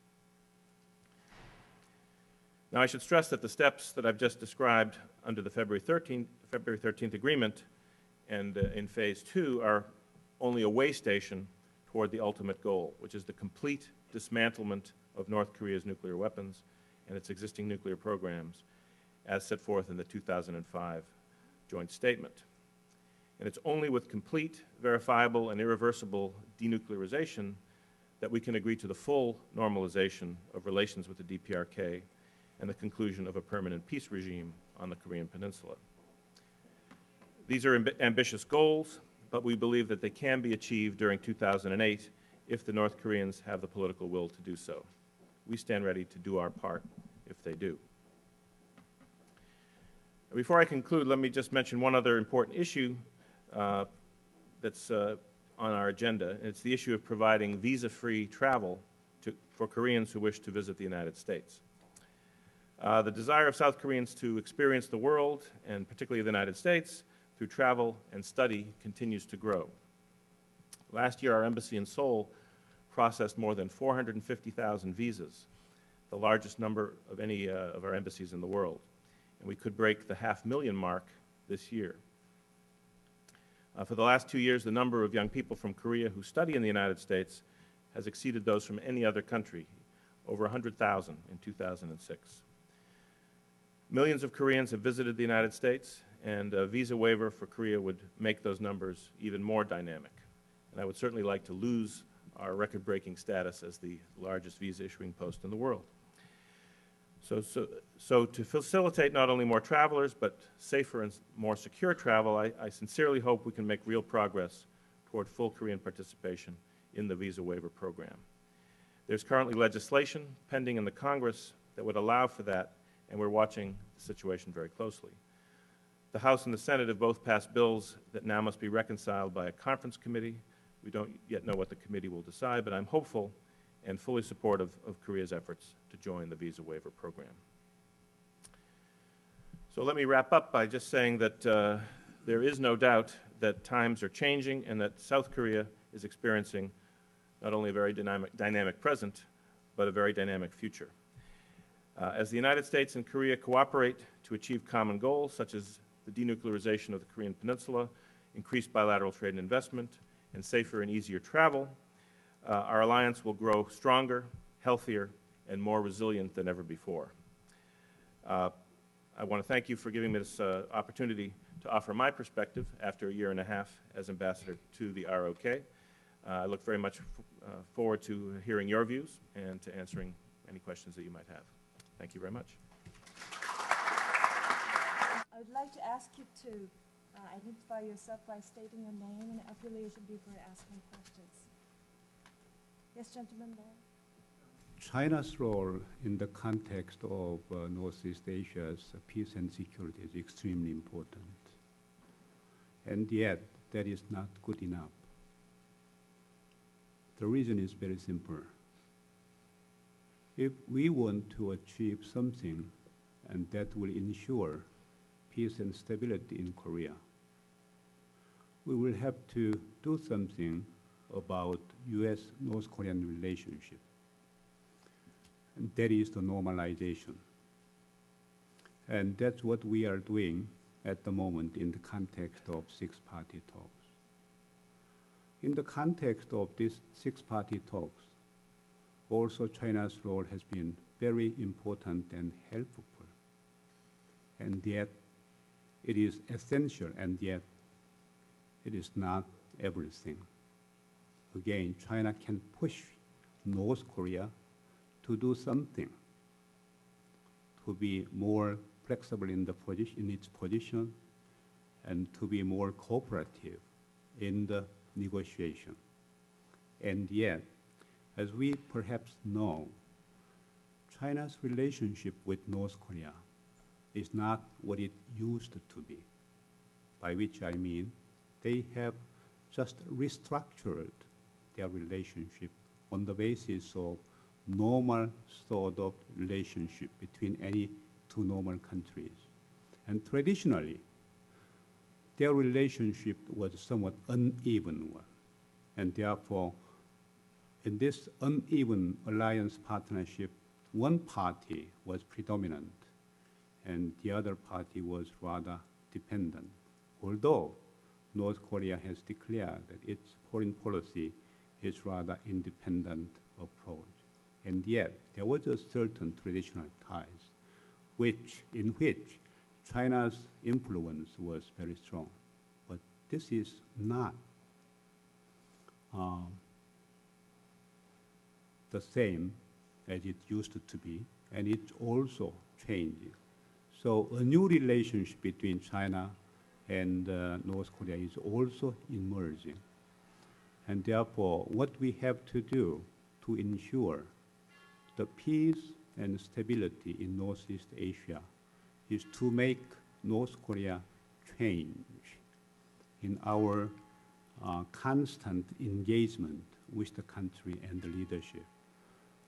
Now, I should stress that the steps that I've just described under the February 13th agreement and in Phase 2 are only a way station toward the ultimate goal, which is the complete dismantlement of North Korea's nuclear weapons and its existing nuclear programs, as set forth in the 2005 joint statement. And it's only with complete, verifiable, and irreversible denuclearization that we can agree to the full normalization of relations with the DPRK and the conclusion of a permanent peace regime on the Korean Peninsula. These are ambitious goals, but we believe that they can be achieved during 2008 if the North Koreans have the political will to do so. We stand ready to do our part if they do. Before I conclude, let me just mention one other important issue that's on our agenda. It's the issue of providing visa-free travel for Koreans who wish to visit the United States. The desire of South Koreans to experience the world, and particularly the United States, through travel and study continues to grow. Last year, our embassy in Seoul processed more than 450,000 visas, the largest number of any of our embassies in the world. And we could break the 500,000 mark this year. For the last 2 years, the number of young people from Korea who study in the United States has exceeded those from any other country, over 100,000 in 2006. Millions of Koreans have visited the United States, and a visa waiver for Korea would make those numbers even more dynamic. And I would certainly like to lose our record-breaking status as the largest visa-issuing post in the world. So to facilitate not only more travelers, but safer and more secure travel, I sincerely hope we can make real progress toward full Korean participation in the visa waiver program. There's currently legislation pending in the Congress that would allow for that, and we're watching the situation very closely. The House and the Senate have both passed bills that now must be reconciled by a conference committee. We don't yet know what the committee will decide, but I'm hopeful and fully supportive of Korea's efforts to join the visa waiver program. So let me wrap up by just saying that there is no doubt that times are changing and that South Korea is experiencing not only a very dynamic present, but a very dynamic future. As the United States and Korea cooperate to achieve common goals, such as the denuclearization of the Korean Peninsula, increased bilateral trade and investment, and safer and easier travel, our alliance will grow stronger, healthier, and more resilient than ever before. I want to thank you for giving me this opportunity to offer my perspective after a year and a half as ambassador to the ROK. I look very much forward to hearing your views and to answering any questions that you might have. Thank you very much. I would like to ask you to identify yourself by stating your name and affiliation before asking questions. Yes, gentleman there. China's role in the context of Northeast Asia's peace and security is extremely important. And yet, that is not good enough. The reason is very simple. If we want to achieve something and that will ensure peace and stability in Korea, we will have to do something about U.S.-North Korean relationship. And that is the normalization. And that's what we are doing at the moment in the context of six-party talks. In the context of these six-party talks, also China's role has been very important and helpful. And yet, it is essential, and yet, it is not everything. Again, China can push North Korea to do something, to be more flexible in its position, and to be more cooperative in the negotiation. And yet, as we perhaps know, China's relationship with North Korea is not what it used to be, by which I mean they have just restructured their relationship on the basis of normal sort of relationship between any two normal countries. And traditionally, their relationship was somewhat uneven one. And therefore, in this uneven alliance partnership, one party was predominant and the other party was rather dependent. Although North Korea has declared that its foreign policy is rather independent approach. And yet, there was a certain traditional ties in which China's influence was very strong. But this is not the same as it used to be, and it's also changing. So a new relationship between China and North Korea is also emerging. And therefore, what we have to do to ensure the peace and stability in Northeast Asia is to make North Korea change in our constant engagement with the country and the leadership.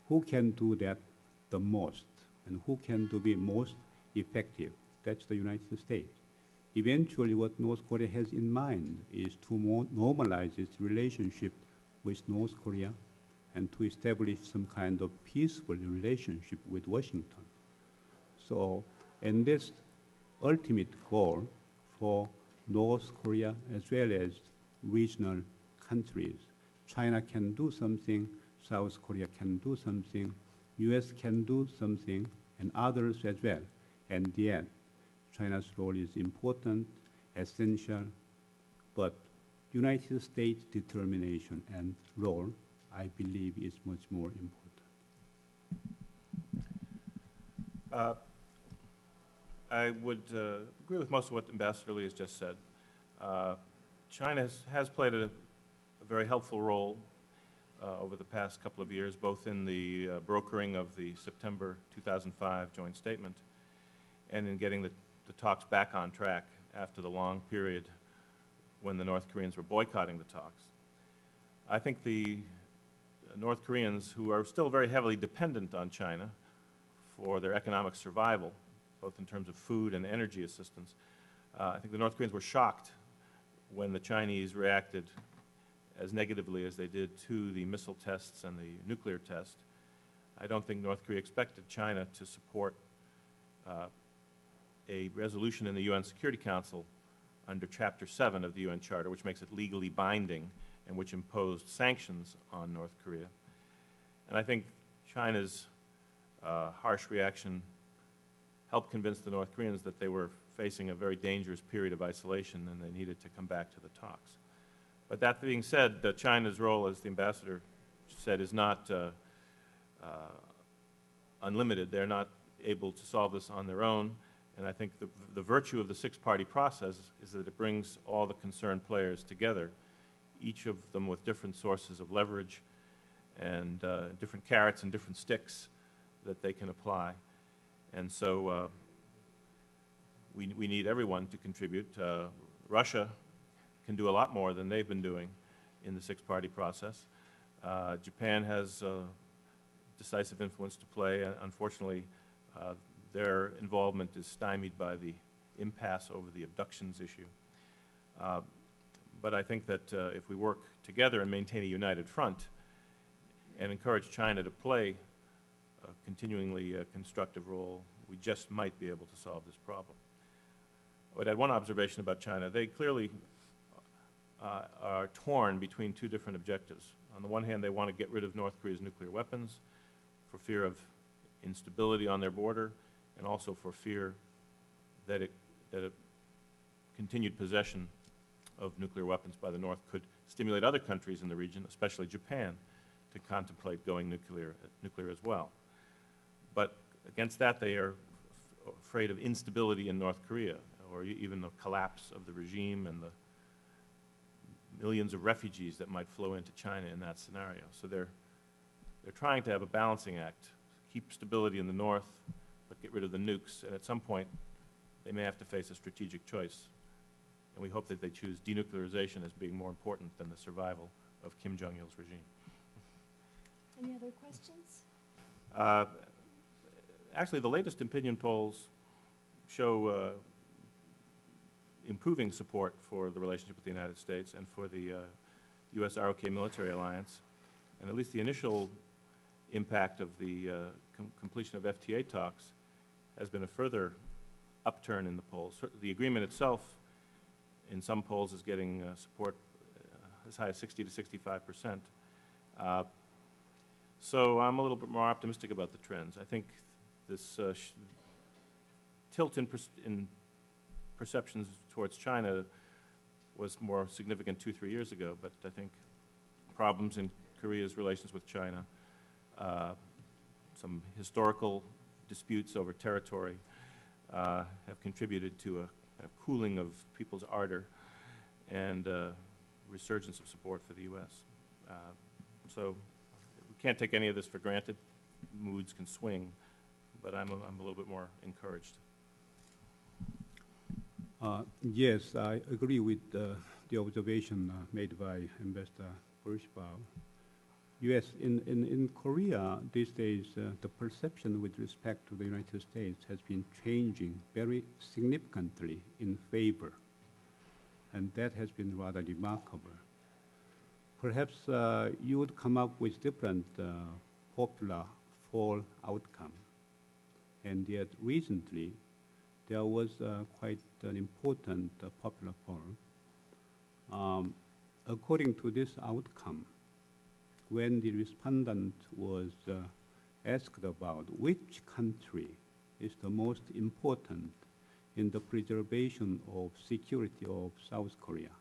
Who can do that the most, and who can be most effective? That's the United States. Eventually, what North Korea has in mind is to normalize its relationship with North Korea and to establish some kind of peaceful relationship with Washington. So, and this ultimate goal for North Korea as well as regional countries, China can do something, South Korea can do something, US can do something, and others as well. And yet, China's role is important, essential, but United States' determination and role I believe is much more important. I would agree with most of what Ambassador Lee has just said. China has played a very helpful role over the past couple of years, both in the brokering of the September 2005 joint statement and in getting the talks back on track after the long period when the North Koreans were boycotting the talks. I think the North Koreans, who are still very heavily dependent on China for their economic survival, both in terms of food and energy assistance, I think the North Koreans were shocked when the Chinese reacted as negatively as they did to the missile tests and the nuclear test. I don't think North Korea expected China to support a resolution in the UN Security Council under Chapter 7 of the UN Charter, which makes it legally binding and which imposed sanctions on North Korea. And I think China's harsh reaction helped convince the North Koreans that they were facing a very dangerous period of isolation and they needed to come back to the talks. But that being said, China's role, as the ambassador said, is not unlimited. They're not able to solve this on their own. And I think the virtue of the six-party process is that it brings all the concerned players together, each of them with different sources of leverage and different carrots and different sticks that they can apply. And so we need everyone to contribute. Russia can do a lot more than they've been doing in the six-party process. Japan has decisive influence to play. Unfortunately, their involvement is stymied by the impasse over the abductions issue. But I think that if we work together and maintain a united front and encourage China to play a continuingly constructive role, we just might be able to solve this problem. I would add one observation about China. They clearly are torn between two different objectives. On the one hand, they want to get rid of North Korea's nuclear weapons for fear of instability on their border and also for fear that a continued possession of nuclear weapons by the North could stimulate other countries in the region, especially Japan, to contemplate going nuclear as well. But against that, they are afraid of instability in North Korea, or even the collapse of the regime and the millions of refugees that might flow into China in that scenario. So they're trying to have a balancing act, keep stability in the North, but get rid of the nukes. And at some point, they may have to face a strategic choice. And we hope that they choose denuclearization as being more important than the survival of Kim Jong-il's regime. Any other questions? Actually, the latest opinion polls show improving support for the relationship with the United States and for the U.S.-ROK military alliance. And at least the initial impact of the completion of FTA talks has been a further upturn in the polls. The agreement itself, in some polls, is getting support as high as 60 to 65%. So I'm a little bit more optimistic about the trends. I think this tilt in perceptions towards China was more significant 2-3 years ago, but I think problems in Korea's relations with China, some historical disputes over territory have contributed to a cooling of people's ardor and resurgence of support for the U.S. So we can't take any of this for granted. Moods can swing, but I'm a little bit more encouraged. Yes, I agree with the observation made by Ambassador Vershbow. Yes, in Korea these days, the perception with respect to the United States has been changing very significantly in favor, and that has been rather remarkable. Perhaps you would come up with different popular poll outcome, and yet recently there was quite an important popular poll. According to this outcome, when the respondent was asked about which country is the most important in the preservation of security of South Korea,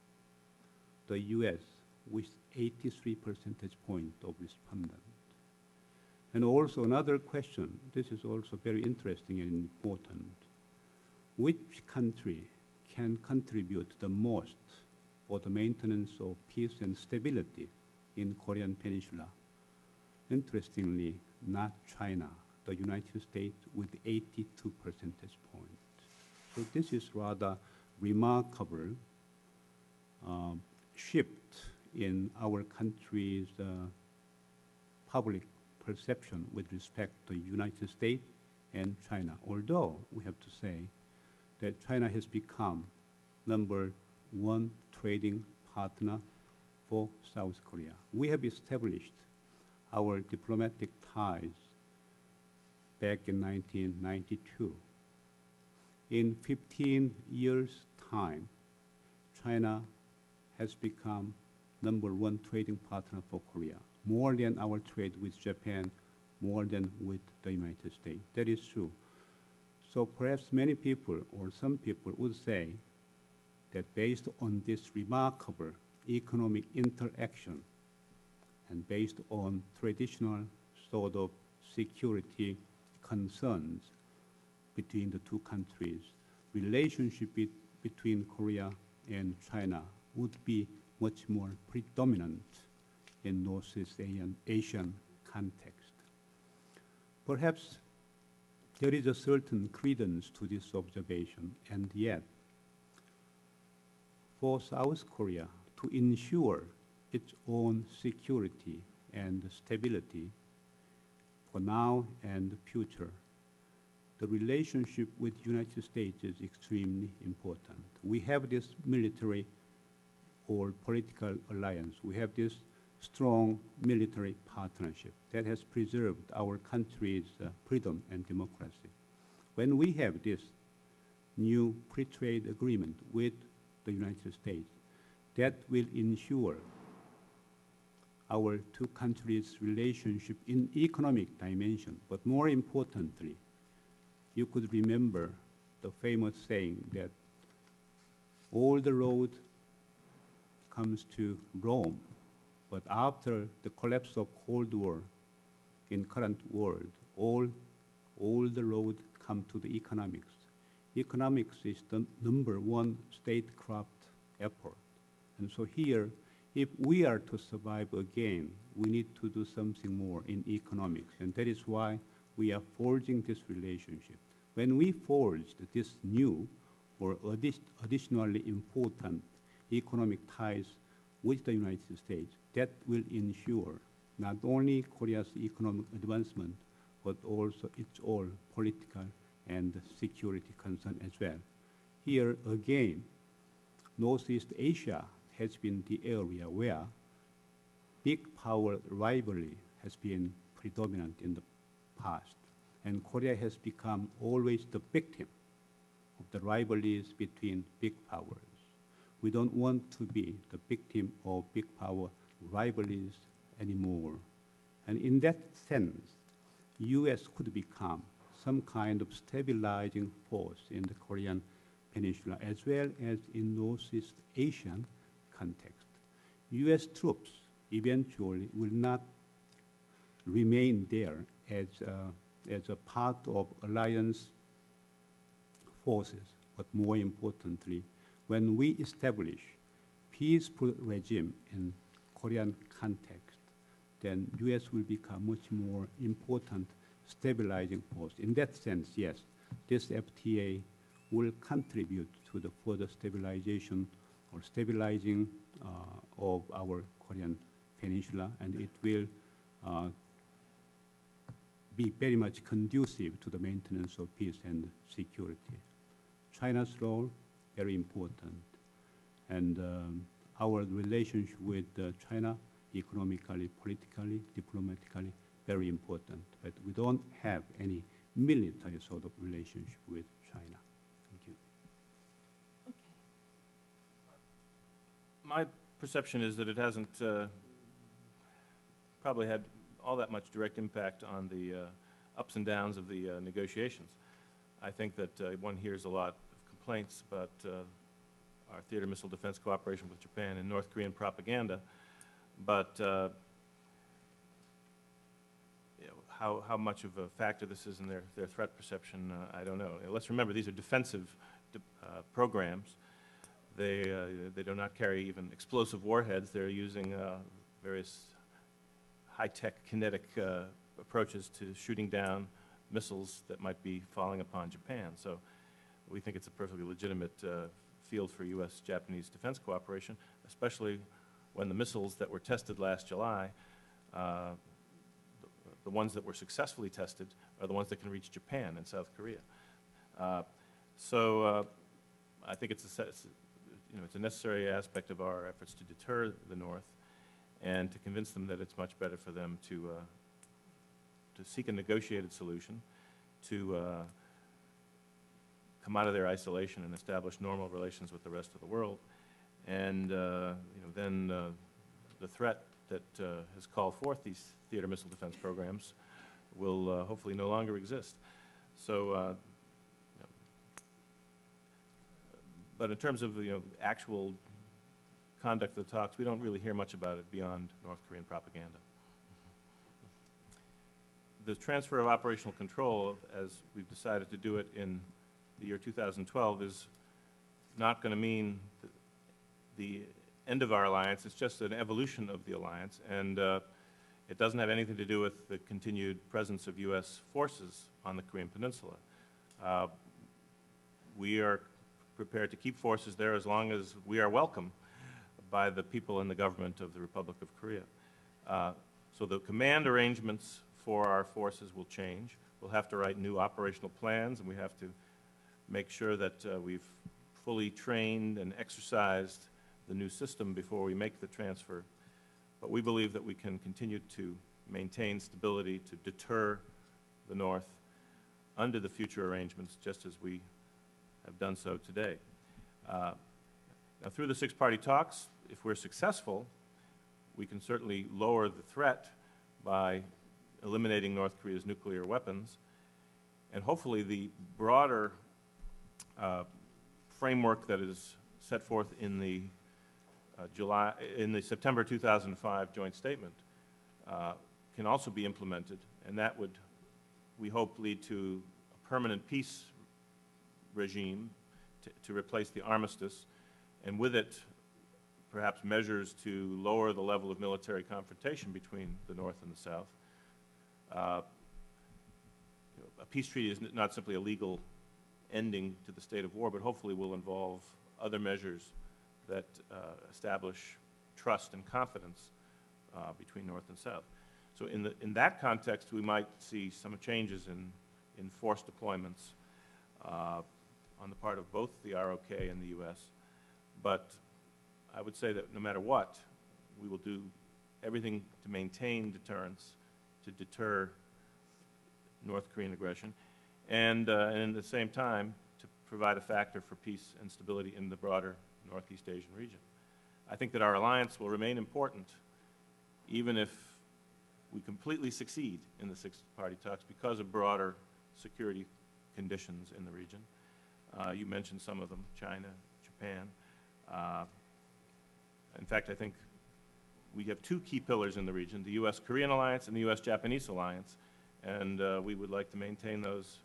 the U.S. with 83 percentage point of respondents. And also another question, this is also very interesting and important. Which country can contribute the most for the maintenance of peace and stability in Korean Peninsula? Interestingly, not China, the United States with 82 percentage points. So this is rather remarkable shift in our country's public perception with respect to United States and China. Although we have to say that China has become #1 trading partner for South Korea. We have established our diplomatic ties back in 1992. In 15 years' time, China has become #1 trading partner for Korea, more than our trade with Japan, more than with the United States. That is true. So perhaps many people or some people would say that based on this remarkable economic interaction and based on traditional sort of security concerns between the two countries, relationship between Korea and China would be much more predominant in Northeast Asian context. Perhaps there is a certain credence to this observation, and yet, for South Korea to ensure its own security and stability for now and the future, the relationship with the United States is extremely important. We have this military or political alliance. We have this strong military partnership that has preserved our country's freedom and democracy. When we have this new free trade agreement with the United States, that will ensure our two countries' relationship in economic dimension. But more importantly, you could remember the famous saying that all the road comes to Rome. But after the collapse of Cold War in current world, all the road come to the economics. Economics is the #1 statecraft effort. And so here, if we are to survive again, we need to do something more in economics. And that is why we are forging this relationship. When we forged this new or additionally important economic ties with the United States, that will ensure not only Korea's economic advancement, but also its own political and security concern as well. Here again, Northeast Asia has been the area where big power rivalry has been predominant in the past. And Korea has become always the victim of the rivalries between big powers. We don't want to be the victim of big power rivalries anymore. And in that sense, U.S. could become some kind of stabilizing force in the Korean Peninsula as well as in Northeast Asian context. U.S. troops eventually will not remain there as a part of alliance forces, but more importantly, when we establish peaceful regime in Korean context, then U.S. will become much more important stabilizing force. In that sense, yes, this FTA will contribute to the further stabilization or stabilizing of our Korean Peninsula, and it will be very much conducive to the maintenance of peace and security. China's role, very important, and our relationship with China, economically, politically, diplomatically, very important. But we don't have any military sort of relationship with China. Thank you. Okay. My perception is that it hasn't probably had all that much direct impact on the ups and downs of the negotiations. I think that one hears a lot of complaints about our theater missile defense cooperation with Japan and North Korean propaganda. but you know, how much of a factor this is in their threat perception, I don't know. Let's remember, these are defensive programs. They do not carry even explosive warheads. They're using various high-tech kinetic approaches to shooting down missiles that might be falling upon Japan. So we think it's a perfectly legitimate field for U.S.-Japanese defense cooperation, especially when the missiles that were tested last July, the ones that were successfully tested are the ones that can reach Japan and South Korea. So I think it's a necessary aspect of our efforts to deter the North and to convince them that it's much better for them to seek a negotiated solution, to come out of their isolation and establish normal relations with the rest of the world. And then the threat that has called forth these theater missile defense programs will hopefully no longer exist. So, but in terms of actual conduct of the talks, we don't really hear much about it beyond North Korean propaganda. The transfer of operational control, as we've decided to do it in the year 2012, is not going to mean the end of our alliance. It's just an evolution of the alliance, and it doesn't have anything to do with the continued presence of U.S. forces on the Korean Peninsula. We are prepared to keep forces there as long as we are welcome by the people and the government of the Republic of Korea. So the command arrangements for our forces will change. We'll have to write new operational plans, and we have to make sure that we've fully trained and exercised the new system before we make the transfer. But we believe that we can continue to maintain stability, to deter the North under the future arrangements, just as we have done so today. Now, through the six-party talks, if we're successful, we can certainly lower the threat by eliminating North Korea's nuclear weapons, and hopefully the broader framework that is set forth in the September 2005 joint statement can also be implemented, and that would, we hope, lead to a permanent peace regime to replace the armistice, and with it perhaps measures to lower the level of military confrontation between the North and the South. A peace treaty is not simply a legal ending to the state of war, but hopefully will involve other measures that establish trust and confidence between North and South. So in that context, we might see some changes in force deployments on the part of both the ROK and the U.S. But I would say that no matter what, we will do everything to maintain deterrence, to deter North Korean aggression, and at the same time to provide a factor for peace and stability in the broader Northeast Asian region. I think that our alliance will remain important even if we completely succeed in the six-party talks because of broader security conditions in the region. You mentioned some of them, China, Japan. In fact, I think we have two key pillars in the region, the U.S.-Korean alliance and the U.S.-Japanese alliance, and we would like to maintain those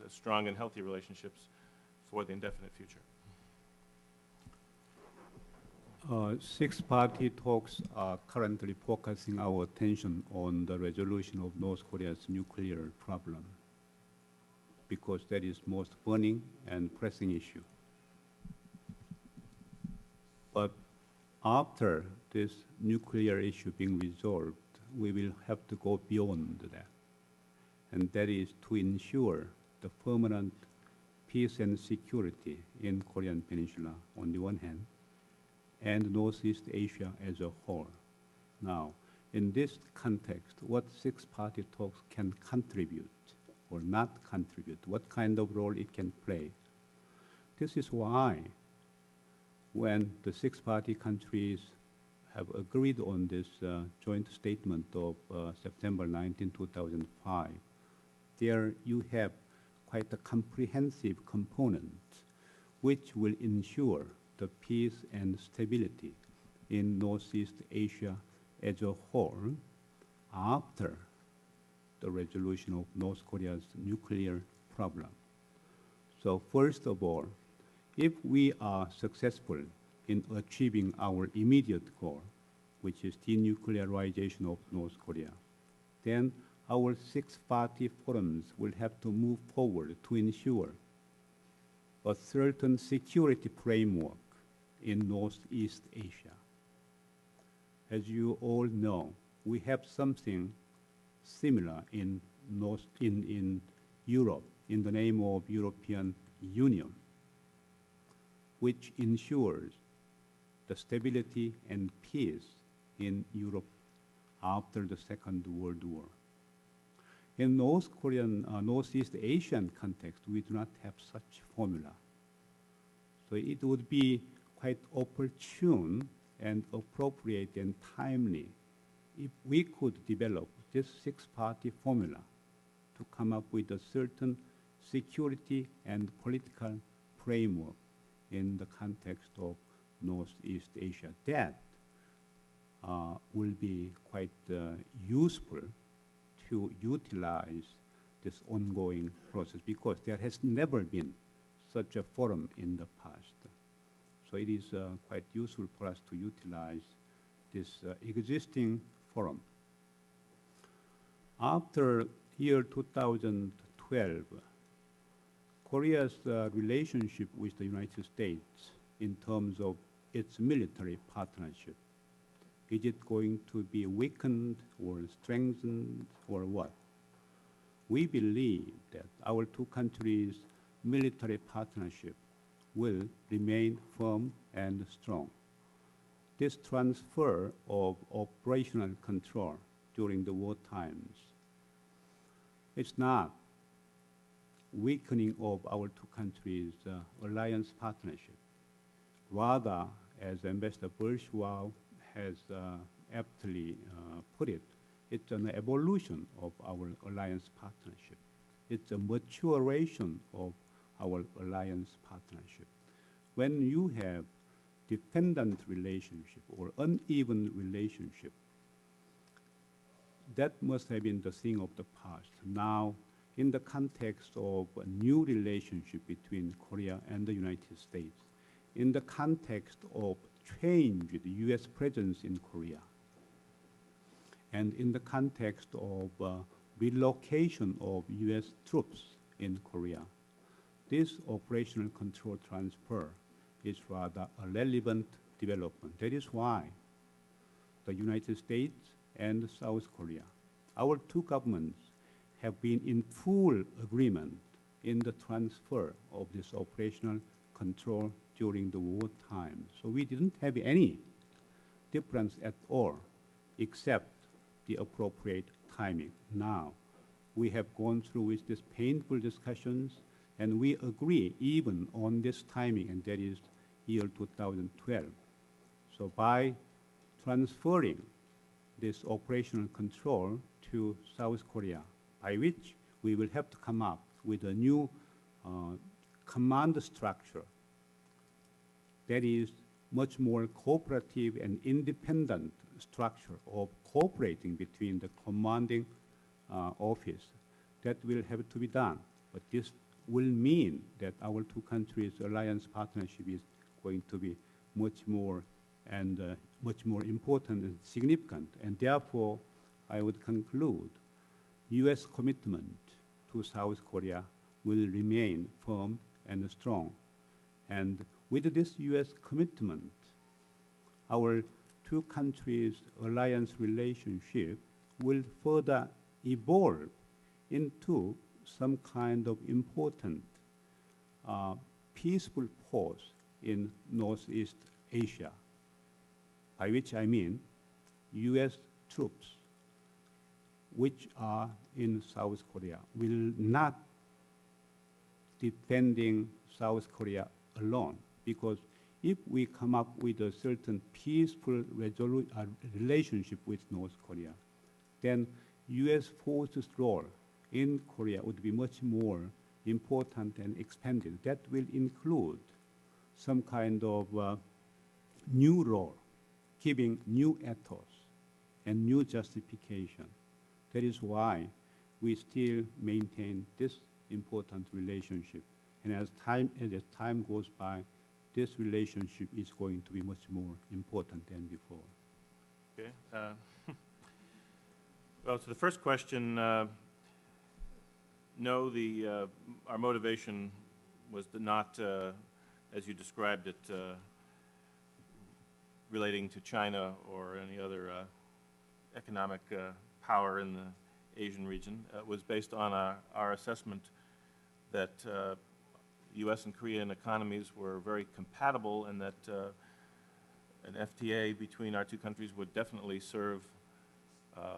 as strong and healthy relationships for the indefinite future. Six-party talks are currently focusing our attention on the resolution of North Korea's nuclear problem, because that is most burning and pressing issue. But after this nuclear issue being resolved, we will have to go beyond that. And that is to ensure the permanent peace and security in Korean Peninsula on the one hand, and Northeast Asia as a whole. Now, in this context, what six-party talks can contribute or not contribute, what kind of role it can play. This is why when the six-party countries have agreed on this joint statement of September 19, 2005, there you have quite a comprehensive component which will ensure the peace and stability in Northeast Asia as a whole after the resolution of North Korea's nuclear problem. So first of all, if we are successful in achieving our immediate goal, which is denuclearization of North Korea, then our six-party forums will have to move forward to ensure a certain security framework in Northeast Asia. As you all know, we have something similar in Europe in the name of European Union, which ensures the stability and peace in Europe after the Second World War. In Northeast Asian context, we do not have such formula. So it would be quite opportune and appropriate and timely if we could develop this six-party formula to come up with a certain security and political framework in the context of Northeast Asia. That will be quite useful to utilize this ongoing process, because there has never been such a forum in the past. So it is quite useful for us to utilize this existing forum. After year 2012, Korea's relationship with the United States in terms of its military partnership, is it going to be weakened or strengthened or what? We believe that our two countries' military partnership will remain firm and strong. This transfer of operational control during the war times, it's not weakening of our two countries' alliance partnership. Rather, as Ambassador Vershbow has aptly put it, it's an evolution of our alliance partnership. It's a maturation of our alliance partnership. When you have dependent relationship or uneven relationship, that must have been the thing of the past. Now, in the context of a new relationship between Korea and the United States, in the context of changed U.S. presence in Korea, and in the context of relocation of U.S. troops in Korea, this operational control transfer is rather a relevant development. That is why the United States and South Korea, our two governments, have been in full agreement in the transfer of this operational control during the war time. So we didn't have any difference at all, except the appropriate timing. Now, we have gone through with these painful discussions, and we agree even on this timing, and that is year 2012. So by transferring this operational control to South Korea, by which we will have to come up with a new command structure that is much more cooperative and independent structure of cooperating between the commanding office. That will have to be done. But this will mean that our two countries' alliance partnership is going to be much more important and significant. And therefore, I would conclude, U.S. commitment to South Korea will remain firm and strong. And with this U.S. commitment, our two countries' alliance relationship will further evolve into some kind of important peaceful pause in Northeast Asia, by which I mean U.S. troops which are in South Korea will not defending South Korea alone, because if we come up with a certain peaceful relationship with North Korea, then U.S. forces' role in Korea would be much more important and expanded. That will include some kind of new role, giving new ethos and new justification. That is why we still maintain this important relationship. And as time goes by, this relationship is going to be much more important than before. Okay. Well, to the first question, no, our motivation was not, as you described it, relating to China or any other economic power in the Asian region. It was based on our assessment that U.S. and Korean economies were very compatible, and that an FTA between our two countries would definitely serve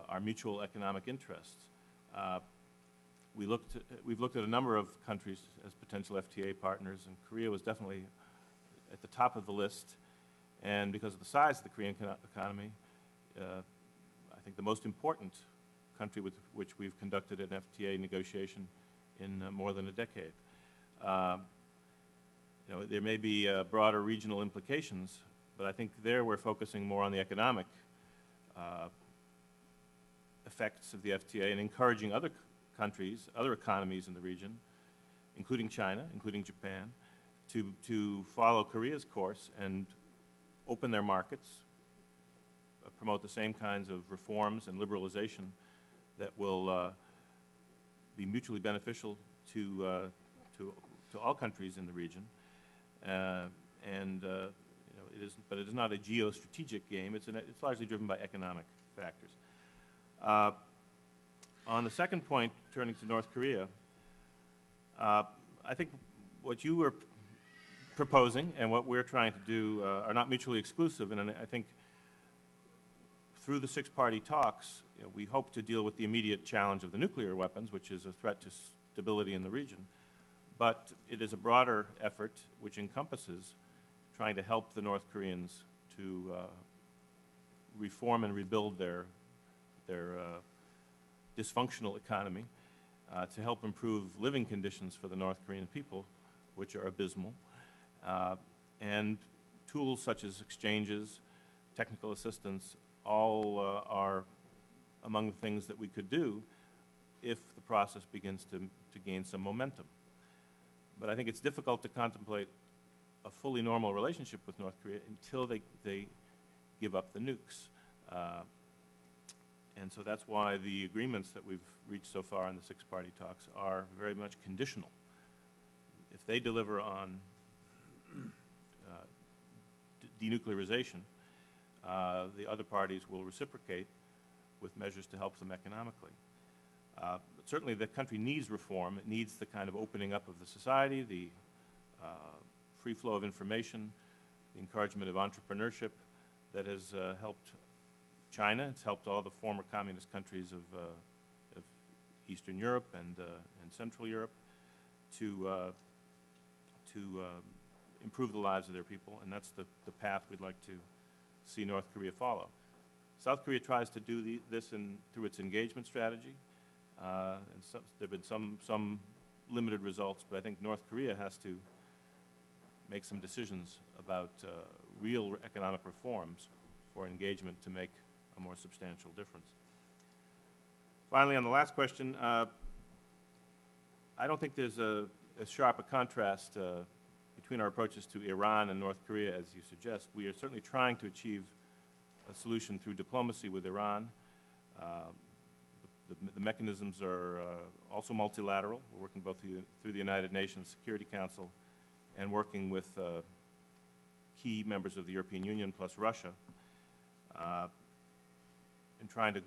our mutual economic interests. We've looked at a number of countries as potential FTA partners, and Korea was definitely at the top of the list. And because of the size of the Korean economy, I think the most important country with which we've conducted an FTA negotiation in more than a decade. You know, there may be broader regional implications, but I think there we're focusing more on the economic effects of the FTA and encouraging other countries, other economies in the region, including China, including Japan, to follow Korea's course and open their markets, promote the same kinds of reforms and liberalization that will be mutually beneficial to all countries in the region. You know, but it is not a geostrategic game. It's largely driven by economic factors. On the second point, turning to North Korea, I think what you were proposing and what we're trying to do are not mutually exclusive, and I think through the six-party talks, you know, we hope to deal with the immediate challenge of the nuclear weapons, which is a threat to stability in the region. But it is a broader effort which encompasses trying to help the North Koreans to reform and rebuild their dysfunctional economy, to help improve living conditions for the North Korean people, which are abysmal, and tools such as exchanges, technical assistance, all are among the things that we could do if the process begins to gain some momentum. But I think it's difficult to contemplate a fully normal relationship with North Korea until they give up the nukes. And so that's why the agreements that we've reached so far in the six-party talks are very much conditional. If they deliver on denuclearization, the other parties will reciprocate with measures to help them economically. But certainly the country needs reform. It needs the kind of opening up of the society, the free flow of information, the encouragement of entrepreneurship that has helped China. It's helped all the former communist countries of Eastern Europe and Central Europe to improve the lives of their people, and that's the path we'd like to see North Korea follow. South Korea tries to do this through its engagement strategy, and there have been some limited results, but I think North Korea has to make some decisions about real economic reforms for engagement to make a more substantial difference. Finally, on the last question, I don't think there's as sharp a contrast between our approaches to Iran and North Korea as you suggest. We are certainly trying to achieve a solution through diplomacy with Iran. The mechanisms are also multilateral. We're working both through the United Nations Security Council and working with key members of the European Union plus Russia in trying to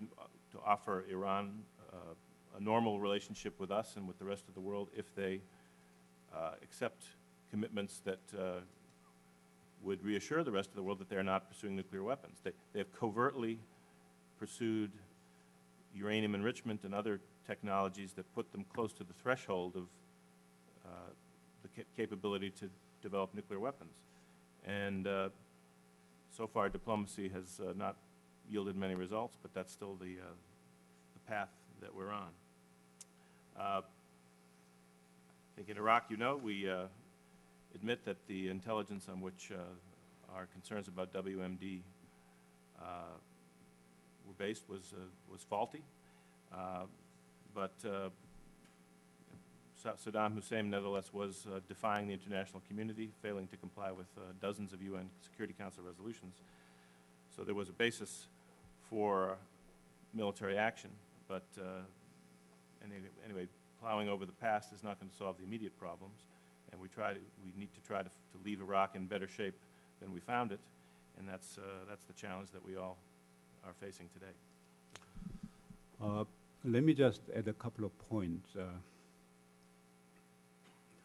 offer Iran a normal relationship with us and with the rest of the world if they accept commitments that would reassure the rest of the world that they're not pursuing nuclear weapons. They have covertly pursued uranium enrichment and other technologies that put them close to the threshold of the capability to develop nuclear weapons. And so far, diplomacy has not yielded many results, but that's still the path that we're on. I think in Iraq, you know, we admit that the intelligence on which our concerns about WMD were based was faulty. But Saddam Hussein, nevertheless, was defying the international community, failing to comply with dozens of UN Security Council resolutions. So there was a basis for military action. But anyway, plowing over the past is not going to solve the immediate problems. And we need to try to leave Iraq in better shape than we found it. And that's the challenge that we all are facing today. Let me just add a couple of points.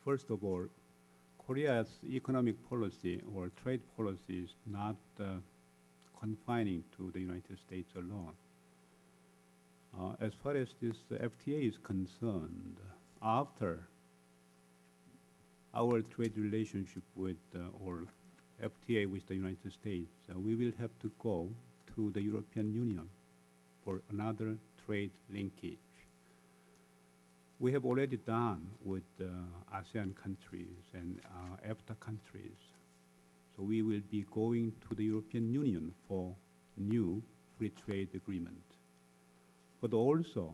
First of all, Korea's economic policy or trade policy is not confining to the United States alone. As far as this FTA is concerned, after our trade relationship with or FTA with the United States, we will have to go to the European Union for another trade linkage. We have already done with ASEAN countries and EFTA countries. So we will be going to the European Union for new free trade agreement. But also,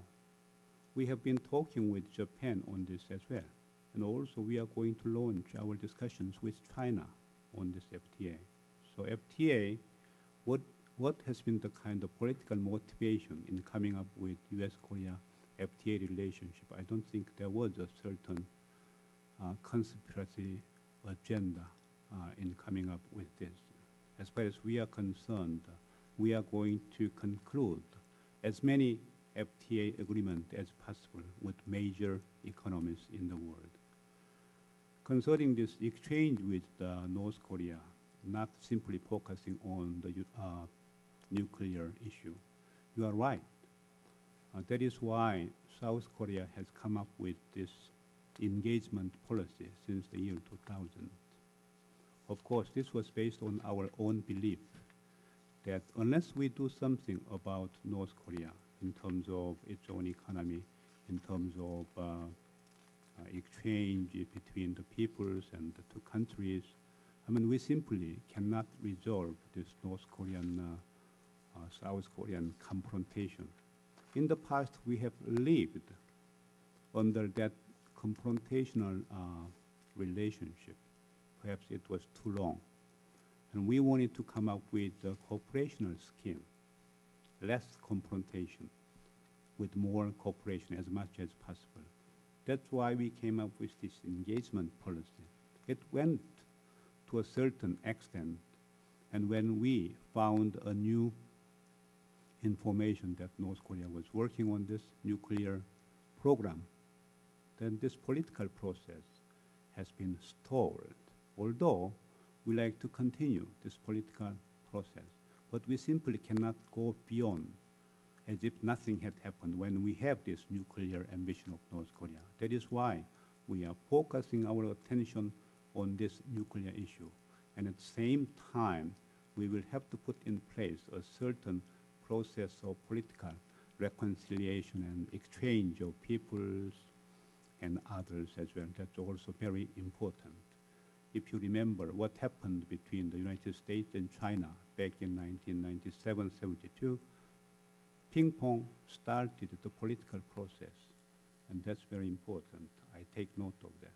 we have been talking with Japan on this as well. And also, we are going to launch our discussions with China on this FTA. So FTA, what has been the kind of political motivation in coming up with U.S.-Korea FTA relationship? I don't think there was a certain conspiracy agenda in coming up with this. As far as we are concerned, we are going to conclude as many FTA agreements as possible with major economies in the world. Concerning this exchange with North Korea, not simply focusing on the nuclear issue, you are right. That is why South Korea has come up with this engagement policy since the year 2000. Of course, this was based on our own belief that unless we do something about North Korea in terms of its own economy, in terms of exchange between the peoples and the two countries, I mean, we simply cannot resolve this North Korean, South Korean confrontation. In the past, we have lived under that confrontational relationship. Perhaps it was too long. And we wanted to come up with a cooperational scheme, less confrontation, with more cooperation as much as possible. That's why we came up with this engagement policy. It went to a certain extent, and when we found a new information that North Korea was working on this nuclear program, then this political process has been stalled. Although we like to continue this political process, but we simply cannot go beyond as if nothing had happened when we have this nuclear ambition of North Korea. That is why we are focusing our attention on this nuclear issue. And at the same time, we will have to put in place a certain process of political reconciliation and exchange of peoples and others as well. That's also very important. If you remember what happened between the United States and China back in 1997-72, ping pong started the political process, and that's very important. I take note of that.